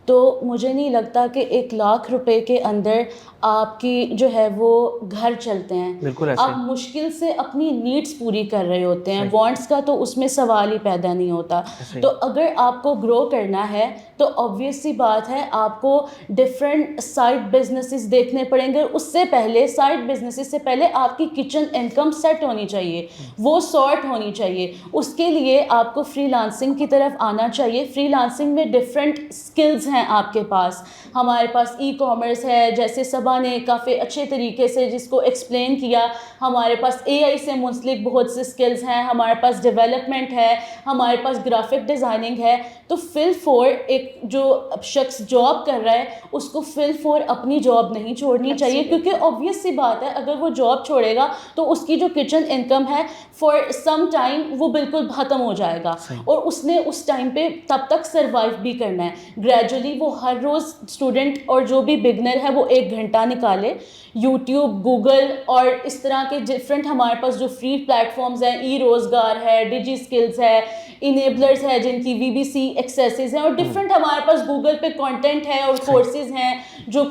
تو مجھے نہیں لگتا کہ 1 لاکھ روپے کے اندر آپ کی جو ہے وہ گھر چلتے ہیں. بالکل آپ مشکل سے اپنی نیڈس پوری کر رہے ہوتے ہیں، وانٹس کا تو اس میں سوال ہی پیدا نہیں ہوتا. تو اگر آپ کو گرو کرنا ہے تو آبویس سی بات ہے آپ کو ڈفرینٹ سائڈ بزنسز دیکھنے پڑیں گے. اس سے پہلے سائڈ بزنسز سے پہلے آپ کی کچن انکم سیٹ ہونی چاہیے، وہ سارٹ ہونی چاہیے. اس کے لیے آپ کو فری لانسنگ کی طرف آنا چاہیے. فری لانسنگ میں ڈفرینٹ اسکلز ہیں آپ کے پاس. ہمارے پاس ای کامرس ہے، جیسے صبا نے کافی اچھے طریقے سے جس کو ایکسپلین کیا. ہمارے پاس اے آئی سے منسلک بہت سے اسکلز ہیں، ہمارے پاس ڈیولپمنٹ ہے، ہمارے پاس گرافک ڈیزائننگ ہے. تو فل فور ایک جو شخص جاب کر رہا ہے اس کو فل فور اپنی جاب نہیں چھوڑنی چاہیے، کیونکہ آبویس سی بات ہے اگر وہ جاب چھوڑے گا تو اس کی جو کچن انکم ہے فار سم ٹائم وہ بالکل ختم ہو جائے گا، اور اس نے اس ٹائم پہ تب تک سروائیو بھی کرنا ہے. گریجولی وہ ہر روز اسٹوڈنٹ اور جو بھی بگنر ہے وہ 1 گھنٹہ نکالے یوٹیوب، گوگل اور اس طرح کے ڈفرینٹ ہمارے پاس جو فری پلیٹ فارمز ہیں، ای روزگار ہے، ڈیجی اسکلز ہے، انیبلرز ہے جن کی VBC ایکسیسز ہیں، اور ڈفرینٹ ہمارے پاس گوگل پہ کانٹینٹ ہے اور کورسز ہیں جو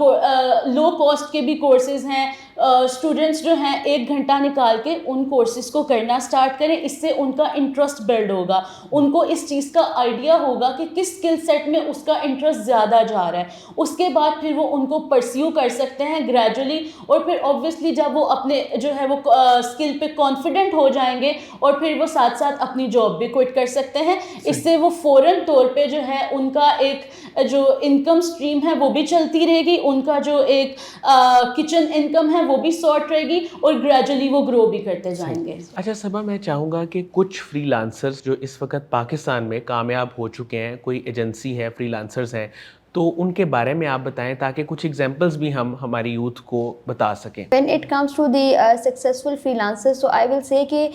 لو کاسٹ کے بھی کورسز ہیں. اسٹوڈنٹس جو ہیں 1 گھنٹہ نکال کے ان کورسز کو کرنا اسٹارٹ کریں. اس سے ان کا انٹرسٹ بلڈ ہوگا, ان کو اس چیز کا آئیڈیا ہوگا کہ کس اسکل سیٹ میں اس کا انٹرسٹ زیادہ جا رہا ہے. اس کے بعد پھر وہ ان کو پرسیو کر سکتے ہیں گریجولی, اور پھر آبویسلی جب وہ اپنے جو ہے وہ اسکل پہ کانفیڈنٹ ہو جائیں گے اور پھر وہ ساتھ ساتھ اپنی جاب بھی کوئٹ کر سکتے ہیں. اس سے وہ فوراً طور پہ جو ہے ان کا ایک جو انکم اسٹریم ہے وہ بھی چلتی رہے گی, ان کا جو ایک کچن انکم ہے وہ بھی سارٹ رہے گی, اور گریجولی وہ گرو بھی کرتے جائیں گے. اچھا صبا, میں چاہوں گا کہ کچھ فری لانسرز جو اس وقت پاکستان میں کامیاب ہو چکے ہیں, کوئی ایجنسی ہے, فری لانسرز ہیں, تو ان کے بارے میں آپ بتائیں تاکہ کچھ ایگزامپلس بھی ہم ہماری یوتھ کو بتا سکیں. When it comes to the successful freelancers, so I will say کہ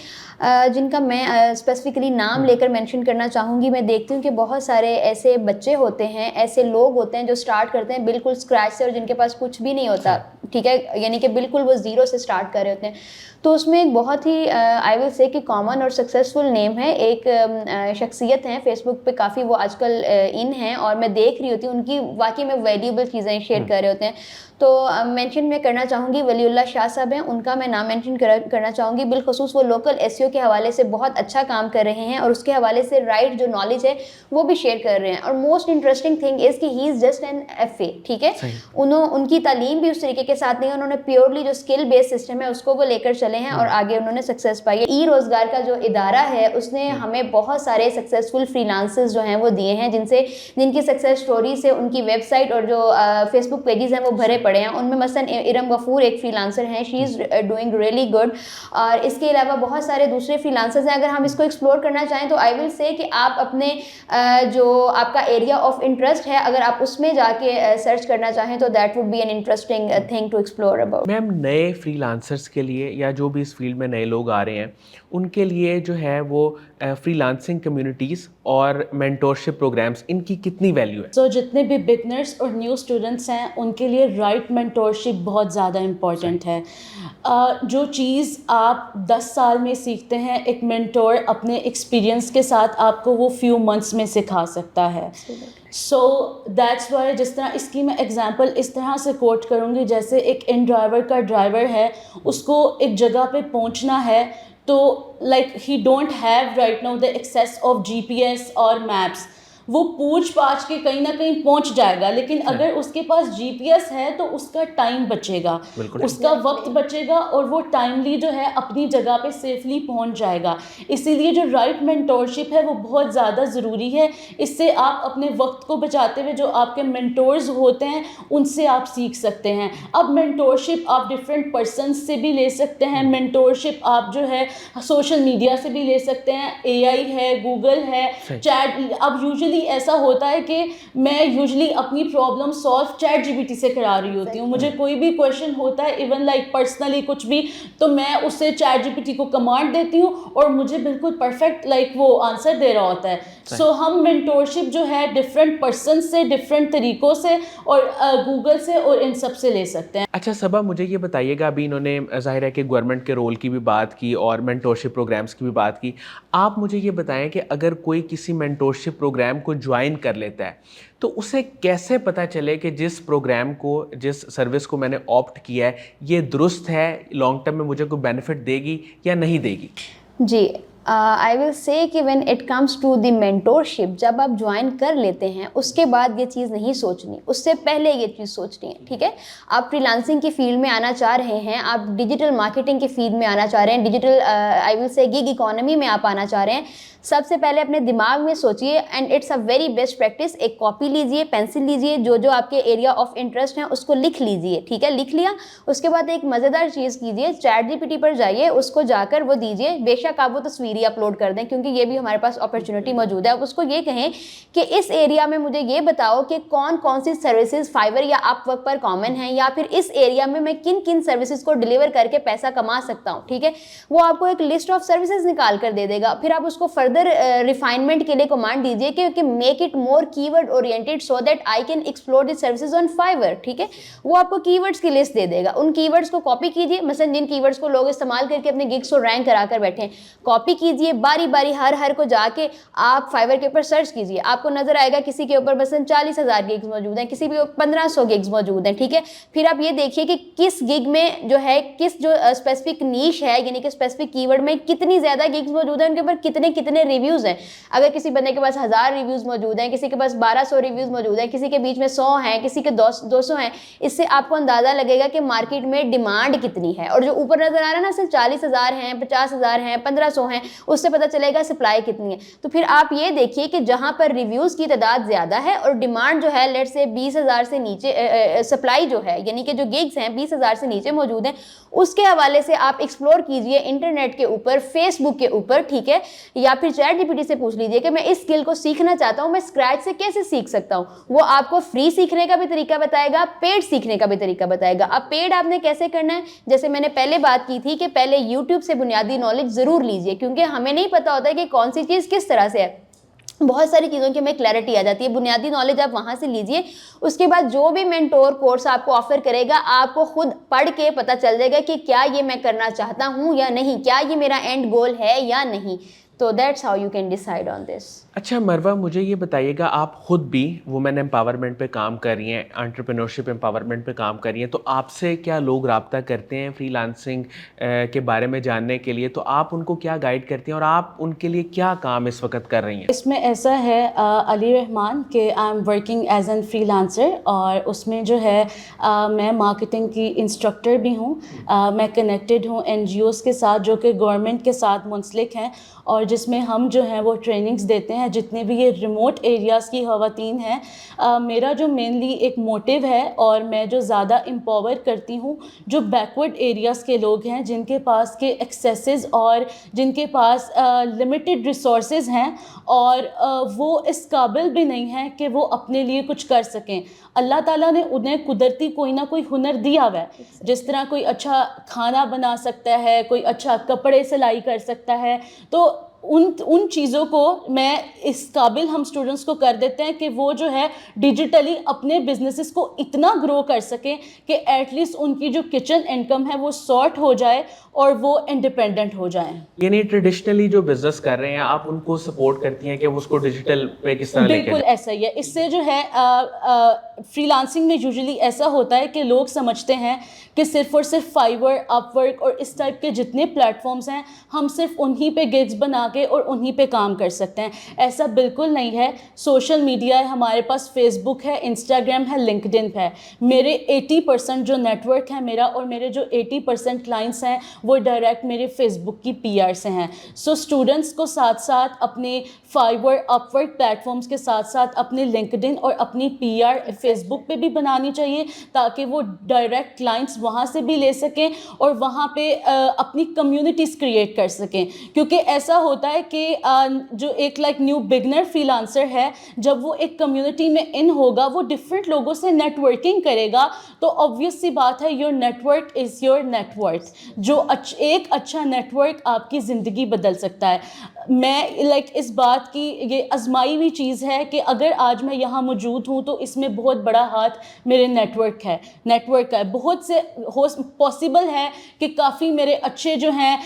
جن کا میں اسپیسیفکلی نام لے کر مینشن کرنا چاہوں گی, میں دیکھتی ہوں کہ بہت سارے ایسے بچے ہوتے ہیں, ایسے لوگ ہوتے ہیں جو اسٹارٹ کرتے ہیں بالکل اسکریچ سے, اور جن کے پاس کچھ بھی نہیں ہوتا, ٹھیک ہے, یعنی کہ بالکل وہ زیرو سے اسٹارٹ کر رہے ہوتے ہیں. تو اس میں ایک بہت ہی آئی ول سے کہ کامن اور سکسیزفل نیم ہے, ایک شخصیت ہیں فیس بک پہ کافی وہ آج کل ان ہیں, اور میں دیکھ رہی ہوتی ہوں ان کی واقعی میں ویلیوبل چیزیں شیئر کر رہے ہوتے ہیں. تو مینشن میں کرنا چاہوں گی ولی اللہ شاہ صاحب ہیں, ان کا میں نام مینشن کرنا چاہوں گی. بالخصوص وہ لوکل ایس کے حوالے سے بہت اچھا کام کر رہے ہیں, اور اس کے حوالے سے رائٹ جو نالج ہے وہ بھی شیئر کر رہے ہیں. اور موسٹ انٹرسٹنگ تھنگ از کہ ہی از جسٹ این FA, ٹھیک ہے, ان کی تعلیم بھی اس طریقے کے ساتھ نہیں ہے, انہوں نے پیورلی جو اسکل بیس سسٹم ہے اس کو وہ لے کر چلے ہیں, اور آگے انہوں نے سکسیس پائی ہے. ای روزگار کا جو ادارہ ہے اس نے ہمیں بہت سارے سکسیزفل فری لانسرز جو ہیں وہ دیے ہیں, جن کی سکسیس اسٹوری سے ان کی ویب سائٹ اور جو فیس بک پیجز ہیں وہ بھرے پڑے ہیں. ان میں مثلاً ارم غفور ایک فری لانسر ہیں, شی از ڈوئنگ ریئلی گڈ. اور اس کے علاوہ بہت سارے دوسرے فری لانسرز ہیں. اگر ہم اس کو ایکسپلور کرنا چاہیں تو آئی ول سے کہ آپ اپنے جو آپ کا ایریا آف انٹرسٹ ہے, اگر آپ اس میں جا کے سرچ کرنا چاہیں تو that would be an interesting thing to explore about. Ma'am, نئے فری لانسرز کے لیے یا جو بھی اس فیلڈ میں نئے لوگ آ رہے ہیں ان کے لیے جو ہے وہ فری لانسنگ کمیونٹیز اور مینٹورشپ پروگرامز, ان کی کتنی ویلیو ہے؟ سو جتنے بھی بگنرس اور نیو اسٹوڈنٹس ہیں ان کے لیے رائٹ مینٹورشپ بہت زیادہ امپورٹنٹ ہے. جو چیز آپ 10 سال میں سیکھتے ہیں, ایک مینٹور اپنے ایکسپیرینس کے ساتھ آپ کو وہ فیو منتھس میں سکھا سکتا ہے. سو دیٹس وائی, جس طرح اس کی میں ایگزامپل اس طرح سے کوٹ کروں گی, جیسے ایک ان ڈرائیور کا ڈرائیور ہے, اس کو ایک جگہ پہ پہنچنا ہے, تو like he don't have right now the access of GPS اور میپس. وہ پوچھ پاچھ کے کہیں نہ کہیں پہنچ جائے گا, لیکن اگر اس کے پاس GPS ہے تو اس کا ٹائم بچے گا, اس کا وقت بچے گا, اور وہ ٹائملی جو ہے اپنی جگہ پہ سیفلی پہنچ جائے گا. اسی لیے جو رائٹ مینٹورشپ ہے وہ بہت زیادہ ضروری ہے. اس سے آپ اپنے وقت کو بچاتے ہوئے جو آپ کے مینٹورز ہوتے ہیں ان سے آپ سیکھ سکتے ہیں. اب مینٹورشپ آپ ڈفرینٹ پرسنس سے بھی لے سکتے ہیں, مینٹورشپ آپ جو ہے سوشل میڈیا سے بھی لے سکتے ہیں, AI ہے, گوگل ہے, چیٹ. اب یوزلی ایسا ہوتا ہے کہ میں یوزلی اپنی پرابلم سالو چیٹ GPT سے کرا رہی ہوتی ہوں. مجھے کوئی بھی کویشچن ہوتا ہے, ایون لائک پرسنلی کچھ بھی, تو میں اس سے چیٹ GPT کو کمانڈ دیتی ہوں اور مجھے بالکل پرفیکٹ لائک وہ آنسر دے رہا ہوتا ہے. سو ہم مینٹورشپ جو ہے ڈفرینٹ پرسن سے, ڈفرینٹ طریقوں سے, اور گوگل سے اور ان سب سے لے سکتے ہیں. اچھا صبا, مجھے یہ بتائیے گا, ابھی انہوں نے ظاہر ہے کہ گورنمنٹ کے رول کی بھی بات کی اور مینٹورشپ پروگرامز کی بھی بات کی. آپ مجھے یہ بتائیں کہ اگر کوئی کسی مینٹورشپ پروگرام کو جوائن کر لیتا ہے تو اسے کیسے پتہ چلے کہ جس پروگرام کو, جس سروس کو میں نے آپٹ کیا ہے یہ درست ہے, لانگ ٹرم میں مجھے کوئی بینیفٹ دے گی یا نہیں دے گی؟ جی, آئی ول سے کہ when it comes to the mentorship, جب آپ جوائن کر لیتے ہیں اس کے بعد یہ چیز نہیں سوچنی, اس سے پہلے یہ چیز سوچنی ہے, ٹھیک ہے. آپ فری لانسنگ کی فیلڈ میں آنا چاہ رہے ہیں, آپ ڈیجیٹل مارکیٹنگ کی فیلڈ میں آنا چاہ رہے ہیں, ڈیجیٹل آئی ول سے گیگ اکانومی میں آپ آنا چاہ رہے ہیں, سب سے پہلے اپنے دماغ میں سوچیے, and it's a very best practice, ایک کاپی لیجیے, پینسل لیجیے, جو آپ کے ایریا آف انٹرسٹ ہیں اس کو لکھ لیجیے, ٹھیک ہے. لکھ لیا, اس کے بعد ایک مزیدار چیز کیجیے, چیٹ GPT پر جائیے, اس کو جا کر وہ دیجیے, بے شک آپ وہ تصویر ہی اپلوڈ کر دیں کیونکہ یہ بھی ہمارے پاس اپرچونٹی موجود ہے. آپ اس کو یہ کہیں کہ اس ایریا میں مجھے یہ بتاؤ کہ کون سی سروسز فائبر یا اپ ورک پر کامن ہیں, یا پھر اس ایریا میں کن سروسز کو ڈیلیور کر کے پیسہ کما سکتا ہوں, ٹھیک ہے. وہ آپ کو ایک لسٹ آف سروسز نکال کر دے دے گا. پھر آپ اس کو فردر ریفائنمنٹ کے لیے کمانڈ دیجیے کہ میک اٹ مور کی word oriented so that I can explore the services on fibre, ٹھیک ہے. وہ آپ کو کی ورڈس کی لسٹ دے دے گا, ان کی ورڈس کو کاپی کیجیے, مثلا جن کی ورڈس کو لوگ استعمال کر کے اپنے گگس کو رینک کرا کر بیٹھے ہیں, کاپی کیجئے باری باری ہر کو جا کے آپ فائور کے اوپر سرچ کیجئے, آپ کو نظر آئے گا کسی کے اوپر مثلا 40,000 گگز موجود ہیں, کسی کے اوپر 1500 گگز موجود ہیں, ٹھیک ہے. پھر آپ یہ دیکھیے کہ کس گگ میں جو ہے کس جو اسپیسیفک نیش ہے, یعنی کہ اسپیسیفک کی ورڈ میں کتنی زیادہ گگز موجود ہیں, ان کے اوپر کتنے ریویوز ہیں. اگر کسی بندے کے پاس 1000 ریویوز موجود ہیں, کسی کے پاس 1200 ریویوز موجود ہیں, کسی کے بیچ میں 100 ہیں, کسی کے 200 ہیں, اس سے آپ کو اندازہ لگے گا کہ مارکیٹ میں ڈیمانڈ کتنی ہے. اور جو اوپر نظر آ رہا ہے نا صرف 40,000 ہیں, 50,000 ہیں, 1500 ہیں, اس سے پتہ چلے گا سپلائی کتنی ہے. تو پھر آپ یہ دیکھیے کہ جہاں پر ریویوز کی تعداد زیادہ ہے اور ڈیمانڈ جو ہے لیٹ سے 20,000 سے نیچے, سپلائی جو ہے یعنی کہ جو گگز ہیں 20,000 سے نیچے موجود ہیں, اس کے حوالے سے آپ ایکسپلور کیجئے انٹرنیٹ کے اوپر, فیس بک کے اوپر, ٹھیک ہے, یا پھر چیٹ جی پی ٹی سے پوچھ لیجئے کہ میں اس اسکل کو سیکھنا چاہتا ہوں, میں اسکریچ سے کیسے سیکھ سکتا ہوں. وہ آپ کو فری سیکھنے کا بھی طریقہ بتائے گا, پیڈ سیکھنے کا بھی طریقہ بتائے گا. اب پیڈ آپ نے کیسے کرنا ہے, جیسے میں نے پہلے بات کی تھی کہ پہلے یوٹیوب سے بنیادی نالج ضرور لیجئے, کیونکہ ہمیں نہیں پتا ہوتا ہے کہ کون سی چیز کس طرح سے ہے. بہت ساری چیزوں کی ہمیں کلیئرٹی آ جاتی ہے. بنیادی نالج آپ وہاں سے لیجئے. اس کے بعد جو بھی مینٹور کورس آپ کو آفر کرے گا, آپ کو خود پڑھ کے پتہ چل جائے گا کہ کیا یہ میں کرنا چاہتا ہوں یا نہیں, کیا یہ میرا اینڈ گول ہے یا نہیں. تو that's how you can decide on this. اچھا مروہ, مجھے یہ بتائیے گا, آپ خود بھی وومن امپاورمنٹ پہ کام کر رہی ہیں, انٹرپرینورشپ امپاورمنٹ پہ کام کر رہی ہیں, تو آپ سے کیا لوگ رابطہ کرتے ہیں فری لانسنگ کے بارے میں جاننے کے لیے, تو آپ ان کو کیا گائیڈ کرتی ہیں اور آپ ان کے لیے کیا کام اس وقت کر رہی ہیں؟ اس میں ایسا ہے علی رحمان کہ آئی am working as an free lancer, اور اس میں جو ہے میں مارکیٹنگ کی انسٹرکٹر بھی ہوں. میں کنیکٹڈ ہوں این جی اوز کے ساتھ جو کہ گورنمنٹ کے ساتھ منسلک ہیں, اور جس میں ہم جو ہیں وہ ٹریننگز دیتے ہیں جتنے بھی یہ ریموٹ ایریاز کی خواتین ہیں. میرا جو مینلی ایک موٹیو ہے, اور میں جو زیادہ امپاور کرتی ہوں جو بیکورڈ ایریاز کے لوگ ہیں, جن کے پاس کے ایکسیسز اور جن کے پاس لمیٹڈ ریسورسز ہیں, اور وہ اس قابل بھی نہیں ہیں کہ وہ اپنے لیے کچھ کر سکیں. اللہ تعالیٰ نے انہیں قدرتی کوئی نہ کوئی ہنر دیا ہوا ہے. جس طرح کوئی اچھا کھانا بنا سکتا ہے, کوئی اچھا کپڑے سلائی کر سکتا ہے, تو ان چیزوں کو میں اس قابل ہم اسٹوڈنٹس کو کر دیتے ہیں کہ وہ جو ہے ڈیجیٹلی اپنے بزنسز کو اتنا گرو کر سکیں کہ ایٹ لیسٹ ان کی جو کچن انکم ہے وہ سارٹ ہو جائے اور وہ انڈیپینڈنٹ ہو جائیں. یعنی ٹریڈیشنلی جو بزنس کر رہے ہیں آپ ان کو سپورٹ کرتی ہیں کہ وہ اس کو ڈیجیٹل پہ کس طرح لے کے بالکل ایسا ہی ہے. اس سے جو ہے فری لانسنگ میں یوزلی ایسا ہوتا ہے کہ لوگ سمجھتے ہیں کہ صرف اور صرف فائور, اپ ورک اور اس ٹائپ کے جتنے پلیٹ فارمز ہیں ہم صرف انہی پہ گگز بنا کے اور انہی پہ کام کر سکتے ہیں. ایسا بالکل نہیں ہے. سوشل میڈیا ہے ہمارے پاس, فیس بک ہے, انسٹاگرام ہے, لنکڈ ان ہے. میرے 80% جو نیٹ ورک ہے میرا, اور میرے جو 80% کلائنٹس ہیں وہ ڈائریکٹ میرے فیس بک کی پی آر سے ہیں. سو اسٹوڈنٹس کو ساتھ ساتھ اپنے فائور, اپ ورک پلیٹ فارمز کے ساتھ ساتھ اپنے لنکڈ ان اور اپنی پی آر فیس بک پہ بھی بنانی چاہیے, تاکہ وہ ڈائریکٹ کلائنٹس وہاں سے بھی لے سکیں اور وہاں پہ اپنی کمیونٹیز کریٹ کر سکیں. کیونکہ ایسا ہوتا ہے کہ جو ایک نیو بگنر فری لانسر ہے, جب وہ ایک کمیونٹی میں ان ہوگا, وہ ڈفرینٹ لوگوں سے نیٹ ورکنگ کرے گا, تو آبویس سی بات ہے your network is your net worth. جو ایک اچھا نیٹ ورک آپ کی زندگی بدل سکتا ہے. میں اس بات کی یہ آزمائی ہوئی چیز ہے کہ اگر آج میں یہاں موجود ہوں تو اس میں بہت بڑا ہاتھ میرے نیٹ ورک کا ہے. بہت سے پاسبل ہے کہ کافی میرے اچھے جو ہیں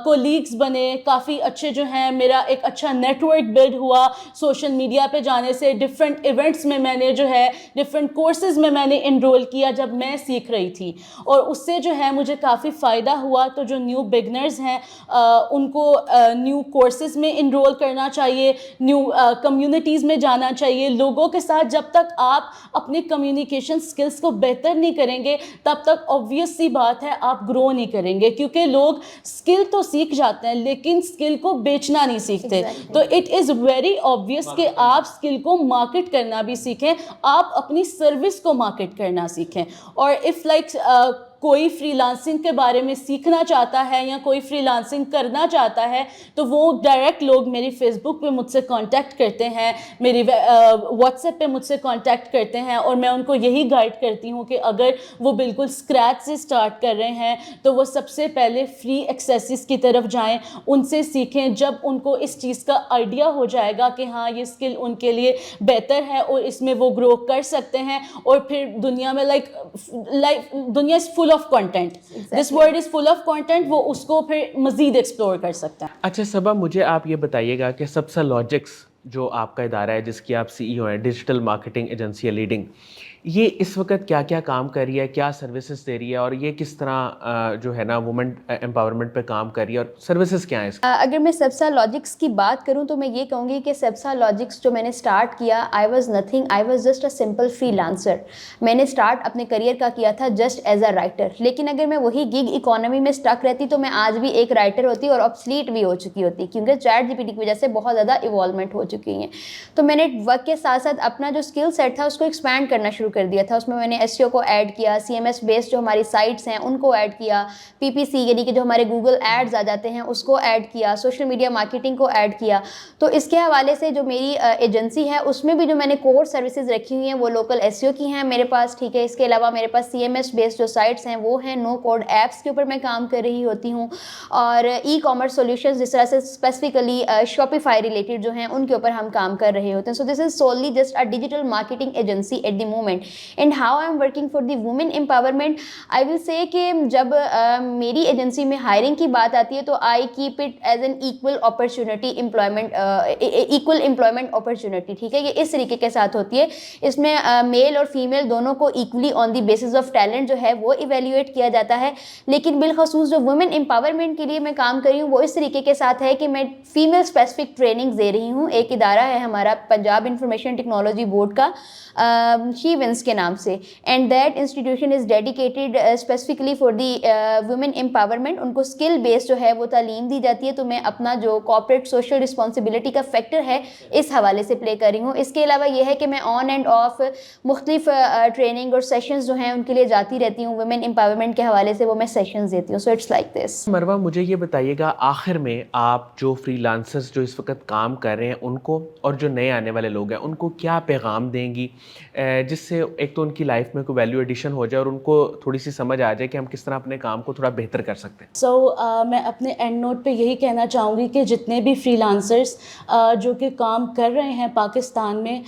کولیگز بنے, کافی اچھے جو ہیں, میرا ایک اچھا نیٹ ورک بلڈ ہوا سوشل میڈیا پہ جانے سے. ڈفرینٹ ایونٹس میں میں نے جو ہے ڈفرینٹ کورسز میں نے انرول کیا جب میں سیکھ رہی تھی, اور اس سے جو ہے مجھے کافی فائدہ ہوا. تو جو نیو بگنرز ہیں ان کو نیو کورسز میں انرول کرنا چاہیے, نیو کمیونٹیز میں جانا چاہیے. لوگوں کے ساتھ جب تک آپ اپنے کمیونیکیشن سکلز کو بہتر نہیں کریں گے تب تک آبویس سی بات ہے آپ گرو نہیں کریں گے, کیونکہ لوگ اسکل تو سیکھ جاتے ہیں لیکن اسکل کو بیچنا نہیں سیکھتے. تو اٹ از ویری آبویس کہ آپ اسکل کو مارکیٹ کرنا بھی سیکھیں, آپ اپنی سروس کو مارکیٹ کرنا سیکھیں. اور اف کوئی فری لانسنگ کے بارے میں سیکھنا چاہتا ہے یا کوئی فری لانسنگ کرنا چاہتا ہے تو وہ ڈائریکٹ لوگ میری فیس بک پہ مجھ سے کانٹیکٹ کرتے ہیں, میری واٹس ایپ پہ مجھ سے کانٹیکٹ کرتے ہیں, اور میں ان کو یہی گائیڈ کرتی ہوں کہ اگر وہ بالکل اسکریچ سے اسٹارٹ کر رہے ہیں تو وہ سب سے پہلے فری ایکسیسز کی طرف جائیں, ان سے سیکھیں. جب ان کو اس چیز کا آئیڈیا ہو جائے گا کہ ہاں یہ اسکل ان کے لیے بہتر ہے اور اس میں وہ گرو کر سکتے ہیں, اور پھر دنیا میں دنیا از فل full of content. This word is full of content, وہ اس کو پھر مزید ایکسپلور کر سکتے ہیں. اچھا صبا, مجھے آپ یہ بتائیے گا کہ سبسا لاجکس جو آپ کا ادارہ ہے جس کی آپ CEO ہیں, ڈیجیٹل مارکیٹنگ ایجنسی ہے لیڈنگ, یہ اس وقت کیا کیا کام کر رہی ہے, کیا سروسز دے رہی ہے, اور یہ کس طرح جو ہے نا وومن امپاورمنٹ پہ کام کر رہی ہے, اور سروسز کیا ہیں اس کی؟ اگر میں سبسا لاجکس کی بات کروں تو میں یہ کہوں گی کہ سبسا لاجکس جو میں نے اسٹارٹ کیا, I was nothing, I was just a simple free lancer. میں نے اسٹارٹ اپنے کریئر کا کیا تھا جسٹ ایز اے رائٹر, لیکن اگر میں وہی گگ اکانومی میں اسٹک رہتی تو میں آج بھی ایک رائٹر ہوتی اور آبسلیٹ بھی ہو چکی ہوتی, کیونکہ چیٹ GPT کی وجہ سے بہت زیادہ ایوالومنٹ ہو چکی ہیں. تو میں نے وقت کے ساتھ ساتھ اپنا جو اسکل سیٹ تھا اس کو ایکسپینڈ کرنا شروع کر دیا تھا. اس میں نے SEO کو ایڈ کیا, CMS بیسڈ جو ہماری سائٹس ہیں ان کو ایڈ کیا, PPC یعنی کہ جو ہمارے گوگل ایڈز آ جاتے ہیں اس کو ایڈ کیا, سوشل میڈیا مارکیٹنگ کو ایڈ کیا. تو اس کے حوالے سے جو میری ایجنسی ہے اس میں بھی جو میں نے کور سروسز رکھی ہوئی ہیں وہ لوکل SEO کی ہیں میرے پاس, ٹھیک ہے. اس کے علاوہ میرے پاس CMS بیسڈ جو سائٹس ہیں وہ ہیں, نو کوڈ ایپس کے اوپر میں کام کر رہی ہوتی ہوں, اور ای کامرس سولوشنز جس طرح سے اسپیسیفکلی شاپیفائی ریلیٹڈ جو ہیں ان کے اوپر ہم کام کر رہے ہوتے ہیں. So this is solely just a digital marketing agency at the moment. And how I am working for the women empowerment, I will say کہ جب میری ایجنسی میں ہائرنگ کی بات آتی ہے تو I keep it as an equal opportunity employment, equal employment opportunity, ٹھیک ہے. یہ اس طریقے کے ساتھ ہوتی ہے, اس میں میل اور فیمیل دونوں کو equally on the basis of talent جو ہے وہ ایویلیویٹ کیا جاتا ہے. لیکن بالخصوص جو وومن امپاورمنٹ کے لیے میں کام کر رہی ہوں وہ اس طریقے کے ساتھ ہے کہ میں فیمیل اسپیسیفک ٹریننگز دے رہی ہوں. ایک ادارہ ہے ہمارا پنجاب انفارمیشن ٹیکنالوجی بورڈ کا, شی ونس کے نام سے, and that institution is dedicated specifically for the women empowerment. ان کو اسکل بیس جو ہے وہ تعلیم دی جاتی ہے. تو میں اپنا جو کارپوریٹ سوشل رسپانسبلٹی کا فیکٹر ہے اس حوالے سے پلے کر رہی ہوں. اس کے علاوہ یہ ہے کہ میں آن اینڈ آف مختلف ٹریننگ اور سیشنز جو ہیں ان کے لیے جاتی رہتی ہوں. وومن امپاورمنٹ کے حوالے سے وہ میں سیشنز دیتی ہوں. So it's like this. Marwah, مجھے یہ بتائیے گا آخر میں آپ جو فری لانسرز جو اس وقت کام کر رہے ہیں ان کو, اور جو نئے آنے والے لوگ ہیں ان کو کیا پیغام دیں گی جس سے ایک تو ان کی لائف میں کوئی ویلیو ایڈیشن ہو جائے اور ان کو تھوڑی سی سمجھ آ جائے کہ ہم کس طرح اپنے کام کو تھوڑا بہتر کر سکتے ہیں؟ سو میں اپنے اینڈ نوٹ پہ یہی کہنا چاہوں گی کہ جتنے بھی فری لانسرز جو کہ کام کر رہے ہیں پاکستان میں,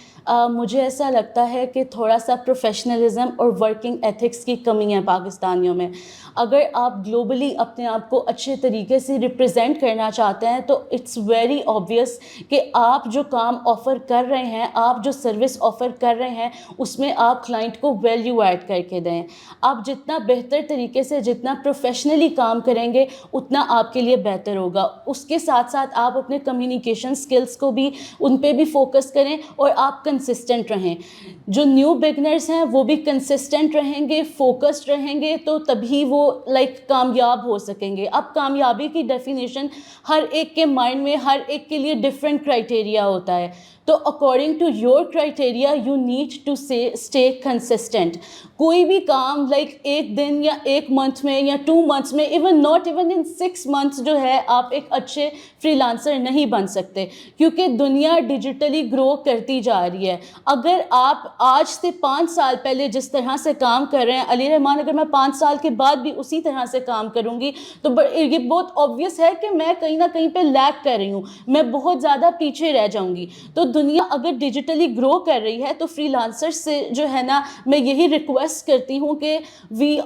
مجھے ایسا لگتا ہے کہ تھوڑا سا پروفیشنلزم اور ورکنگ ایتھکس کی کمی ہے پاکستانیوں میں. اگر آپ گلوبلی اپنے آپ کو اچھے طریقے سے ریپرزینٹ کرنا چاہتے ہیں تو اٹس ویری آبویس کہ آپ جو کام آفر کر رہے ہیں, آپ جو سروس آفر کر رہے ہیں اس میں آپ کلائنٹ کو ویلیو ایڈ کر کے دیں. آپ جتنا بہتر طریقے سے, جتنا پروفیشنلی کام کریں گے اتنا آپ کے لیے بہتر ہوگا. اس کے ساتھ ساتھ آپ اپنے کمیونیکیشن سکلز کو بھی ان پہ بھی فوکس کریں اور آپ کنسسٹنٹ رہیں. جو نیو بگنرز ہیں وہ بھی کنسسٹنٹ رہیں گے, فوکسڈ رہیں گے, تو تبھی وہ کامیاب ہو سکیں گے. اب کامیابی کی ڈیفینیشن ہر ایک کے مائنڈ میں, ہر ایک کے لیے ڈفرینٹ کرائٹیریا ہوتا ہے. تو according to your criteria you need to stay consistent. کوئی بھی کام ایک دن یا ایک منتھ میں یا 2 months میں, even not even in 6 months جو ہے آپ ایک اچھے فری لانسر نہیں بن سکتے, کیونکہ دنیا ڈیجیٹلی گرو کرتی جا رہی ہے. اگر آپ آج سے 5 سال پہلے جس طرح سے کام کر رہے ہیں, علی رحمان, اگر میں 5 سال کے بعد بھی اسی طرح سے کام کروں گی تو یہ بہت آبویس ہے کہ میں کہیں نہ کہیں پہ لیگ کر رہی ہوں, میں بہت زیادہ پیچھے رہ جاؤں گی. تو دنیا اگر ڈیجیٹلی گرو کر رہی ہے تو فری لانسر سے جو ہے نا میں یہی ریکویسٹ کرتی ہوں کہ we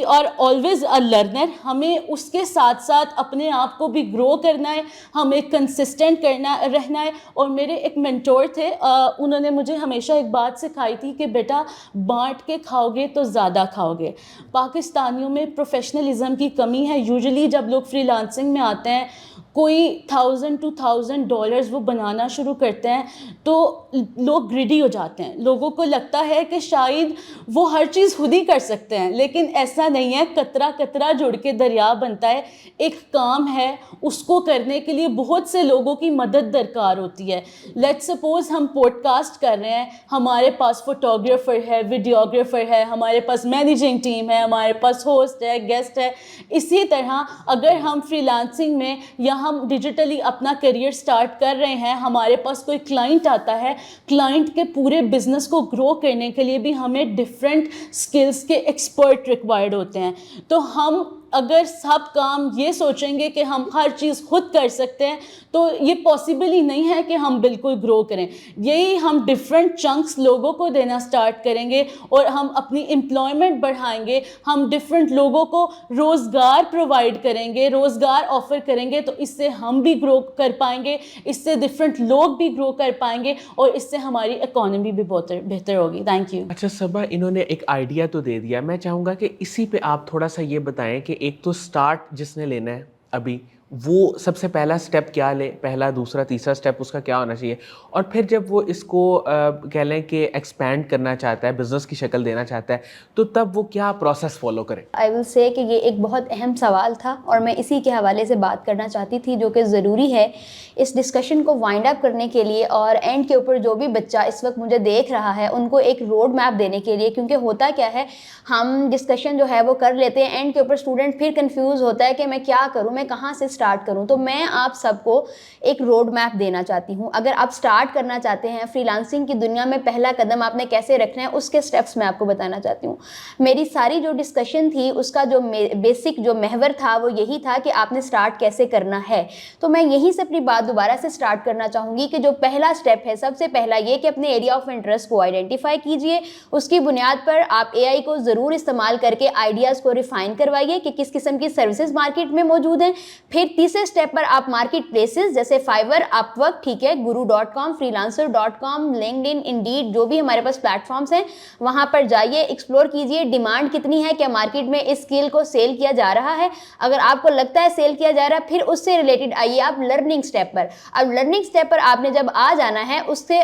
are always a learner. ہمیں اس کے ساتھ ساتھ اپنے آپ کو بھی گرو کرنا ہے, ہمیں کنسسٹنٹ رہنا ہے. اور میرے ایک مینٹور تھے, انہوں نے مجھے ہمیشہ ایک بات سکھائی تھی کہ بیٹا بانٹ کے کھاؤ گے تو زیادہ کھاؤ گے. پاکستانیوں میں پروفیشنلزم کی کمی ہے. یوزلی جب لوگ فری لانسنگ میں آتے ہیں کوئی $1,000-2,000 وہ بنانا شروع کرتے ہیں تو لوگ گریڈی ہو جاتے ہیں. لوگوں کو لگتا ہے کہ شاید وہ ہر چیز خود ہی کر سکتے ہیں, لیکن ایسا نہیں ہے. قطرہ قطرہ جڑ کے دریا بنتا ہے. ایک کام ہے, اس کو کرنے کے لیے بہت سے لوگوں کی مدد درکار ہوتی ہے. لیٹ سپوز ہم پوڈ کاسٹ کر رہے ہیں, ہمارے پاس فوٹوگرافر ہے, ویڈیوگرافر ہے, ہمارے پاس مینیجنگ ٹیم ہے, ہمارے پاس ہوسٹ ہے, گیسٹ ہے. اسی طرح اگر ہم فری لانسنگ میں یا ہم ڈیجیٹلی اپنا کیریئر سٹارٹ کر رہے ہیں, ہمارے پاس کوئی کلائنٹ آتا ہے, کلائنٹ کے پورے بزنس کو گرو کرنے کے لیے بھی ہمیں ڈفرینٹ سکلز کے ایکسپرٹ ریکوائرڈ ہوتے ہیں. تو ہم اگر سب کام یہ سوچیں گے کہ ہم ہر چیز خود کر سکتے ہیں تو یہ پاسبل ہی نہیں ہے کہ ہم بالکل گرو کریں. یہی ہم ڈفرینٹ چنکس لوگوں کو دینا سٹارٹ کریں گے اور ہم اپنی امپلائمنٹ بڑھائیں گے, ہم ڈفرینٹ لوگوں کو روزگار پرووائڈ کریں گے, روزگار آفر کریں گے, تو اس سے ہم بھی گرو کر پائیں گے, اس سے ڈفرینٹ لوگ بھی گرو کر پائیں گے اور اس سے ہماری اکانومی بھی بہتر ہوگی. Thank you. اچھا صبا, انہوں نے ایک آئیڈیا تو دے دیا, میں چاہوں گا کہ اسی پہ آپ تھوڑا سا یہ بتائیں کہ ایک تو سٹارٹ جس نے لینا ہے ابھی, وہ سب سے پہلا سٹیپ کیا لے, پہلا دوسرا تیسرا سٹیپ اس کا کیا ہونا چاہیے, اور پھر جب وہ اس کو کہہ لیں کہ ایکسپینڈ کرنا چاہتا ہے, بزنس کی شکل دینا چاہتا ہے, تو تب وہ کیا پروسیس فالو کرے؟ آئی ول سے کہ یہ ایک بہت اہم سوال تھا اور میں اسی کے حوالے سے بات کرنا چاہتی تھی, جو کہ ضروری ہے اس ڈسکشن کو وائنڈ اپ کرنے کے لیے, اور اینڈ کے اوپر جو بھی بچہ اس وقت مجھے دیکھ رہا ہے ان کو ایک روڈ میپ دینے کے لیے. کیونکہ ہوتا کیا ہے, ہم ڈسکشن جو ہے وہ کر لیتے ہیں, اینڈ کے اوپر اسٹوڈنٹ پھر کنفیوز ہوتا ہے کہ میں کیا کروں, میں کہاں سے اسٹارٹ کروں. تو میں آپ سب کو ایک روڈ میپ دینا چاہتی ہوں. اگر آپ اسٹارٹ کرنا چاہتے ہیں فری لانسنگ کی دنیا میں, پہلا قدم آپ نے کیسے رکھنا ہے اس کے اسٹیپس میں آپ کو بتانا چاہتی ہوں. میری ساری جو ڈسکشن تھی اس کا جو بیسک جو محور تھا وہ یہی تھا کہ آپ نے اسٹارٹ کیسے کرنا ہے. تو میں یہیں سے اپنی بات دوبارہ سے اسٹارٹ کرنا چاہوں گی کہ جو پہلا اسٹیپ ہے, سب سے پہلا یہ کہ اپنے ایریا آف انٹرسٹ کو آئیڈینٹیفائی کیجئے. اس کی بنیاد پر آپ اے آئی کو ضرور استعمال کر کے آئیڈیاز کو ریفائن کروائیے کہ کس قسم کی سروسز مارکیٹ میں موجود ہیں. پھر تیسرے اسٹیپ پر آپ مارکیٹ پلیسز جیسے فائور, اپ ورک, ٹھیک ہے, guru.com, freelancer.com, LinkedIn, Indeed, جو بھی ہمارے پاس پلیٹ فارمس ہیں وہاں پر جائیے, ایکسپلور کیجئے ڈیمانڈ کتنی ہے, کیا مارکیٹ میں اس اسکل کو سیل کیا جا رہا ہے. اگر آپ کو لگتا ہے سیل کیا جا رہا ہے, پھر اس سے ریلیٹڈ آئیے آپ لرننگ اسٹیپ پر. اب لرننگ اسٹیپ پر آپ نے جب آ جانا ہے, اس سے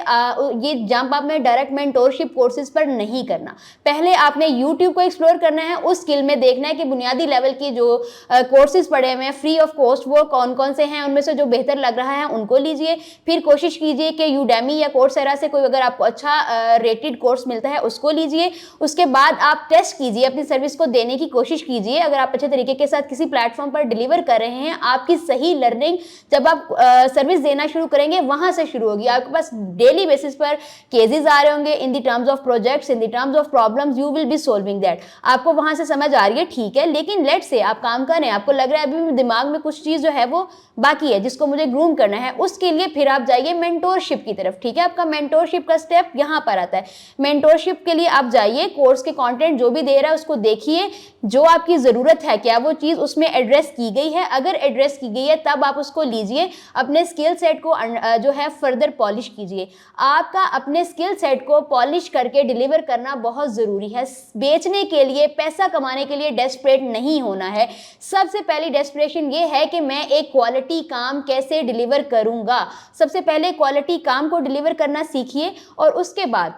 یہ جمپ آپ نے ڈائریکٹ مینٹورشپ کورسز پر نہیں کرنا. پہلے آپ نے یوٹیوب کو ایکسپلور کرنا ہے, اس اسکل میں دیکھنا ہے کہ بنیادی لیول کی جو کورسز پڑے ہوئے ہیں فری آف کاسٹ وہ کون کون سے ہیں, ان میں سے جو بہتر لگ رہا ہے ان کو لیجئے. پھر کوشش کیجئے کہ یوڈیمی یا کورسیرا سے کوئی اگر آپ کو اچھا ریٹڈ کورس ملتا ہے اس کو لیجئے. اس کے بعد آپ ٹیسٹ کیجئے, اپنی سروس کو دینے کی کوشش کیجئے. اگر آپ اچھے طریقے کے ساتھ کسی پلیٹ فارم پر ڈیلیور کر رہے ہیں, آپ کی صحیح لرننگ جب آپ سروس دینا شروع کریں گے وہاں سے شروع ہوگی. آپ کے پاس ڈیلی بیسس پر کیسز آ رہے ہوں گے, in the terms of projects, in the terms of problems, you will be solving that. آپ کو وہاں سے سمجھ آ رہی ہے, ٹھیک ہے, لیکن لیٹ سے آپ کام کریں, آپ کو لگ رہا ہے ابھی دماغ میں کچھ چیز جو ہے وہ باقی ہے جس کو مجھے گروم کرنا ہے, اس کے لیے پھر آپ جائیے مینٹورشپ کی طرف. ٹھیک ہے, آپ کا مینٹورشپ کا اسٹیپ یہاں پر آتا ہے. مینٹورشپ کے لیے آپ جائیے, کورس کے کانٹینٹ جو بھی دے رہا ہے اس کو دیکھیے, جو آپ کی ضرورت ہے کیا وہ چیز اس میں ایڈریس کی گئی ہے. اگر ایڈریس کی گئی ہے تب آپ اس کو لیجئے, اپنے اسکل سیٹ کو جو ہے فردر پالش کیجئے. آپ کا اپنے اسکل سیٹ کو پالش کر کے ڈیلیور کرنا بہت ضروری ہے. بیچنے کے لیے, پیسہ کمانے کے لیے ڈیسپریٹ نہیں ہونا ہے. سب سے پہلی ڈیسپریشن یہ ہے کہ میں ایک کوالٹی کام کیسے ڈیلیور کروں گا. سب سے پہلے کوالٹی کام کو ڈیلیور کرنا سیکھیے, اور اس کے بعد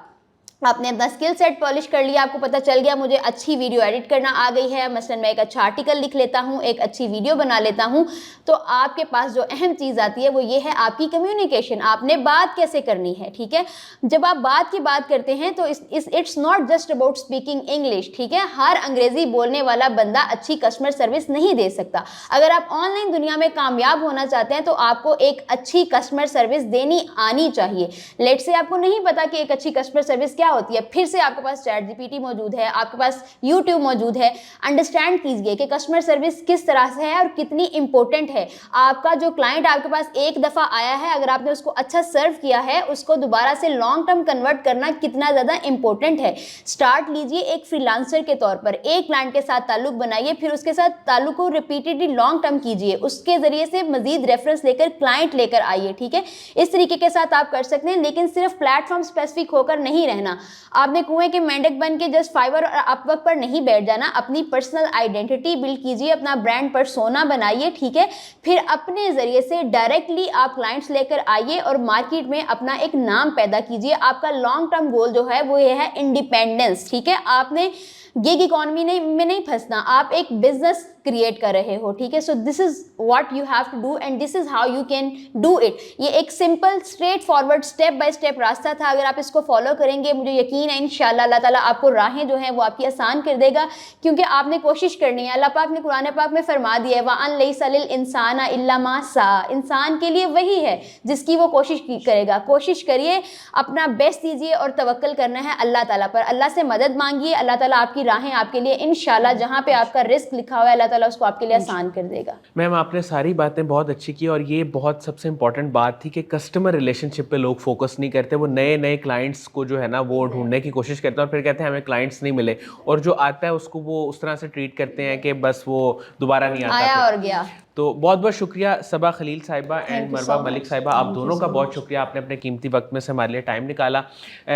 آپ نے اپنا اسکل سیٹ پالش کر لیا, آپ کو پتہ چل گیا مجھے اچھی ویڈیو ایڈٹ کرنا آ گئی ہے, مثلا میں ایک اچھا آرٹیکل لکھ لیتا ہوں, ایک اچھی ویڈیو بنا لیتا ہوں, تو آپ کے پاس جو اہم چیز آتی ہے وہ یہ ہے آپ کی کمیونیکیشن. آپ نے بات کیسے کرنی ہے. ٹھیک ہے, جب آپ بات کی بات کرتے ہیں تو it's not just about speaking English. ٹھیک ہے, ہر انگریزی بولنے والا بندہ اچھی کسٹمر سروس نہیں دے سکتا. اگر آپ آن لائن دنیا میں کامیاب ہونا چاہتے ہیں تو آپ کو ایک اچھی کسٹمر سروس دینی آنی چاہیے. لیٹ سے آپ کو نہیں پتا کہ ایک اچھی کسٹمر سروس کیا ہوتی ہے, پھر سے آپ کے پاس چیٹ جی پی ٹی موجود ہے, آپ کے پاس یوٹیوب موجود ہے. انڈرسٹینڈ کیجئے کہ کسٹمر سروس کس طرح سے ہے اور کتنی امپورٹنٹ ہے. آپ کا جو کلائنٹ آپ کے پاس ایک دفعہ آیا ہے, اگر آپ نے اس کو اچھا سرو کیا ہے, اس کو دوبارہ سے لانگ ٹرم کنورٹ کرنا کتنا زیادہ امپورٹنٹ ہے. سٹارٹ لیجئے ایک فری لانسر کے طور پر, ایک کلائنٹ کے ساتھ تعلق بنائیے, پھر اس کے ساتھ تعلق کو ریپیٹڈلی لانگ ٹرم کیجئے, اس کے ذریعے سے مزید ریفرنس لے کر کلائنٹ لے کر آئیے. ٹھیک ہے, اس طریقے کے ساتھ آپ کر سکتے ہیں, لیکن صرف پلیٹ فارم اسپیسیفک ہو کر نہیں رہنا. آپ نے کنویں کے مینڈک بن کے جسٹ فائیور اور اپ ورک پر نہیں بیٹھ جانا. اپنی پرسنل آئیڈینٹی بلڈ کیجئے, اپنا برانڈ پرسونا بنائیے. ٹھیک ہے, پھر اپنے ذریعے سے ڈائریکٹلی آپ کلائنٹس لے کر آئیے اور مارکیٹ میں اپنا ایک نام پیدا کیجئے. آپ کا لانگ ٹرم گول جو ہے وہ یہ ہے انڈیپینڈنس. ٹھیک ہے, آپ نے گیگ اکانومی میں نہیں پھنسنا, آپ ایک بزنس کریٹ کر رہے ہو. ٹھیک ہے, so this is what you have to do and this is how you can do it. یہ ایک simple straightforward step by step راستہ تھا. اگر آپ اس کو فالو کریں گے, مجھے یقین ہے انشاءاللہ اللہ تعالیٰ آپ کو راہیں جو ہیں وہ آپ کی آسان کر دے گا, کیونکہ آپ نے کوشش کرنی ہے. اللہ پاک نے قرآن پاک میں فرما دیا ہے وَأَن لَيْسَ لِلْإِنسَانَ إِلَّا مَا سَعَى, انسان کے لیے وہی ہے جس کی وہ کوشش کرے گا. کوشش کریے, اپنا بیسٹ دیجیے اور توکل کرنا ہے اللہ تعالیٰ پر. اللہ سے مدد مانگیے, اللہ تعالیٰ آپ کی راہیں آپ کے لیے انشاءاللہ جہاں پہ آپ کا رزق لکھا ہوا ہے اللہ تعالیٰ اس کو آپ کے لیے آسان کر دے گا. میم آپ نے ساری باتیں بہت اچھی کی, اور یہ بہت سب سے امپورٹنٹ بات تھی کہ کسٹمر ریلیشن شپ پہ لوگ فوکس نہیں کرتے. وہ نئے نئے کلائنٹس کو جو ہے نا وہ ڈھونڈنے کی کوشش کرتے ہیں اور پھر کہتے ہیں ہمیں کلائنٹس نہیں ملے, اور جو آتا ہے اس کو وہ اس طرح سے ٹریٹ کرتے ہیں کہ بس وہ دوبارہ نہیں آتا. آیا اور گیا. تو بہت بہت شکریہ صبا خلیل صاحبہ اینڈ مروہ ملک صاحبہ, آپ دونوں کا بہت شکریہ, آپ نے اپنے قیمتی وقت میں سے ہمارے لیے ٹائم نکالا.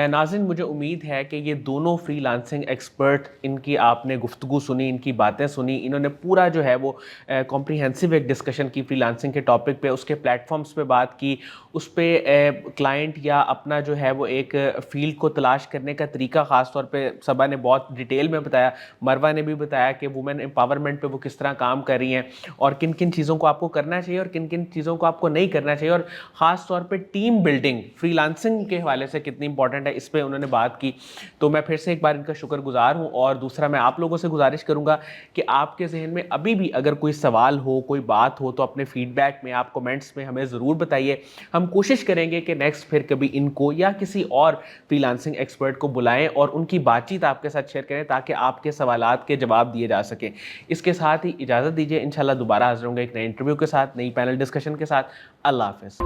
ناظرین مجھے امید ہے کہ یہ دونوں فری لانسنگ ایکسپرٹ, ان کی آپ نے گفتگو سنی, ان کی باتیں سنی, انہوں نے پورا جو ہے وہ کمپریہنسو ایک ڈسکشن کی فری لانسنگ کے ٹاپک پہ, اس کے پلیٹ فارمس پہ بات کی, اس پہ کلائنٹ یا اپنا جو ہے وہ ایک فیلڈ کو تلاش کرنے کا طریقہ خاص طور پہ صبا نے بہت ڈیٹیل میں بتایا, مروہ نے بھی بتایا کہ وومن امپاورمنٹ پہ وہ کس طرح کام کر رہی ہیں اور کن کن چیزوں کو آپ کو کرنا چاہیے اور کن کن چیزوں کو آپ کو نہیں کرنا چاہیے, اور خاص طور پہ ٹیم بلڈنگ فری لانسنگ کے حوالے سے کتنی امپورٹنٹ ہے, اس پہ انہوں نے بات کی. تو میں پھر سے ایک بار ان کا شکر گزار ہوں, اور دوسرا میں آپ لوگوں سے گزارش کروں گا کہ آپ کے ذہن میں ابھی بھی اگر کوئی سوال ہو, کوئی بات ہو, تو اپنے فیڈ بیک میں آپ کمنٹس میں ہمیں ضرور بتائیے. ہم کوشش کریں گے کہ نیکسٹ پھر کبھی ان کو یا کسی اور فری لانسنگ ایکسپرٹ کو بلائیں اور ان کی بات چیت آپ کے ساتھ شیئر کریں تاکہ آپ کے سوالات کے جواب دیے جا سکیں. اس کے ساتھ ہی اجازت دیجیے, انشاءاللہ دوبارہ حاضر ہوں گے ایک نئے انٹرویو کے ساتھ, نئی پینل ڈسکشن کے ساتھ. اللہ حافظ.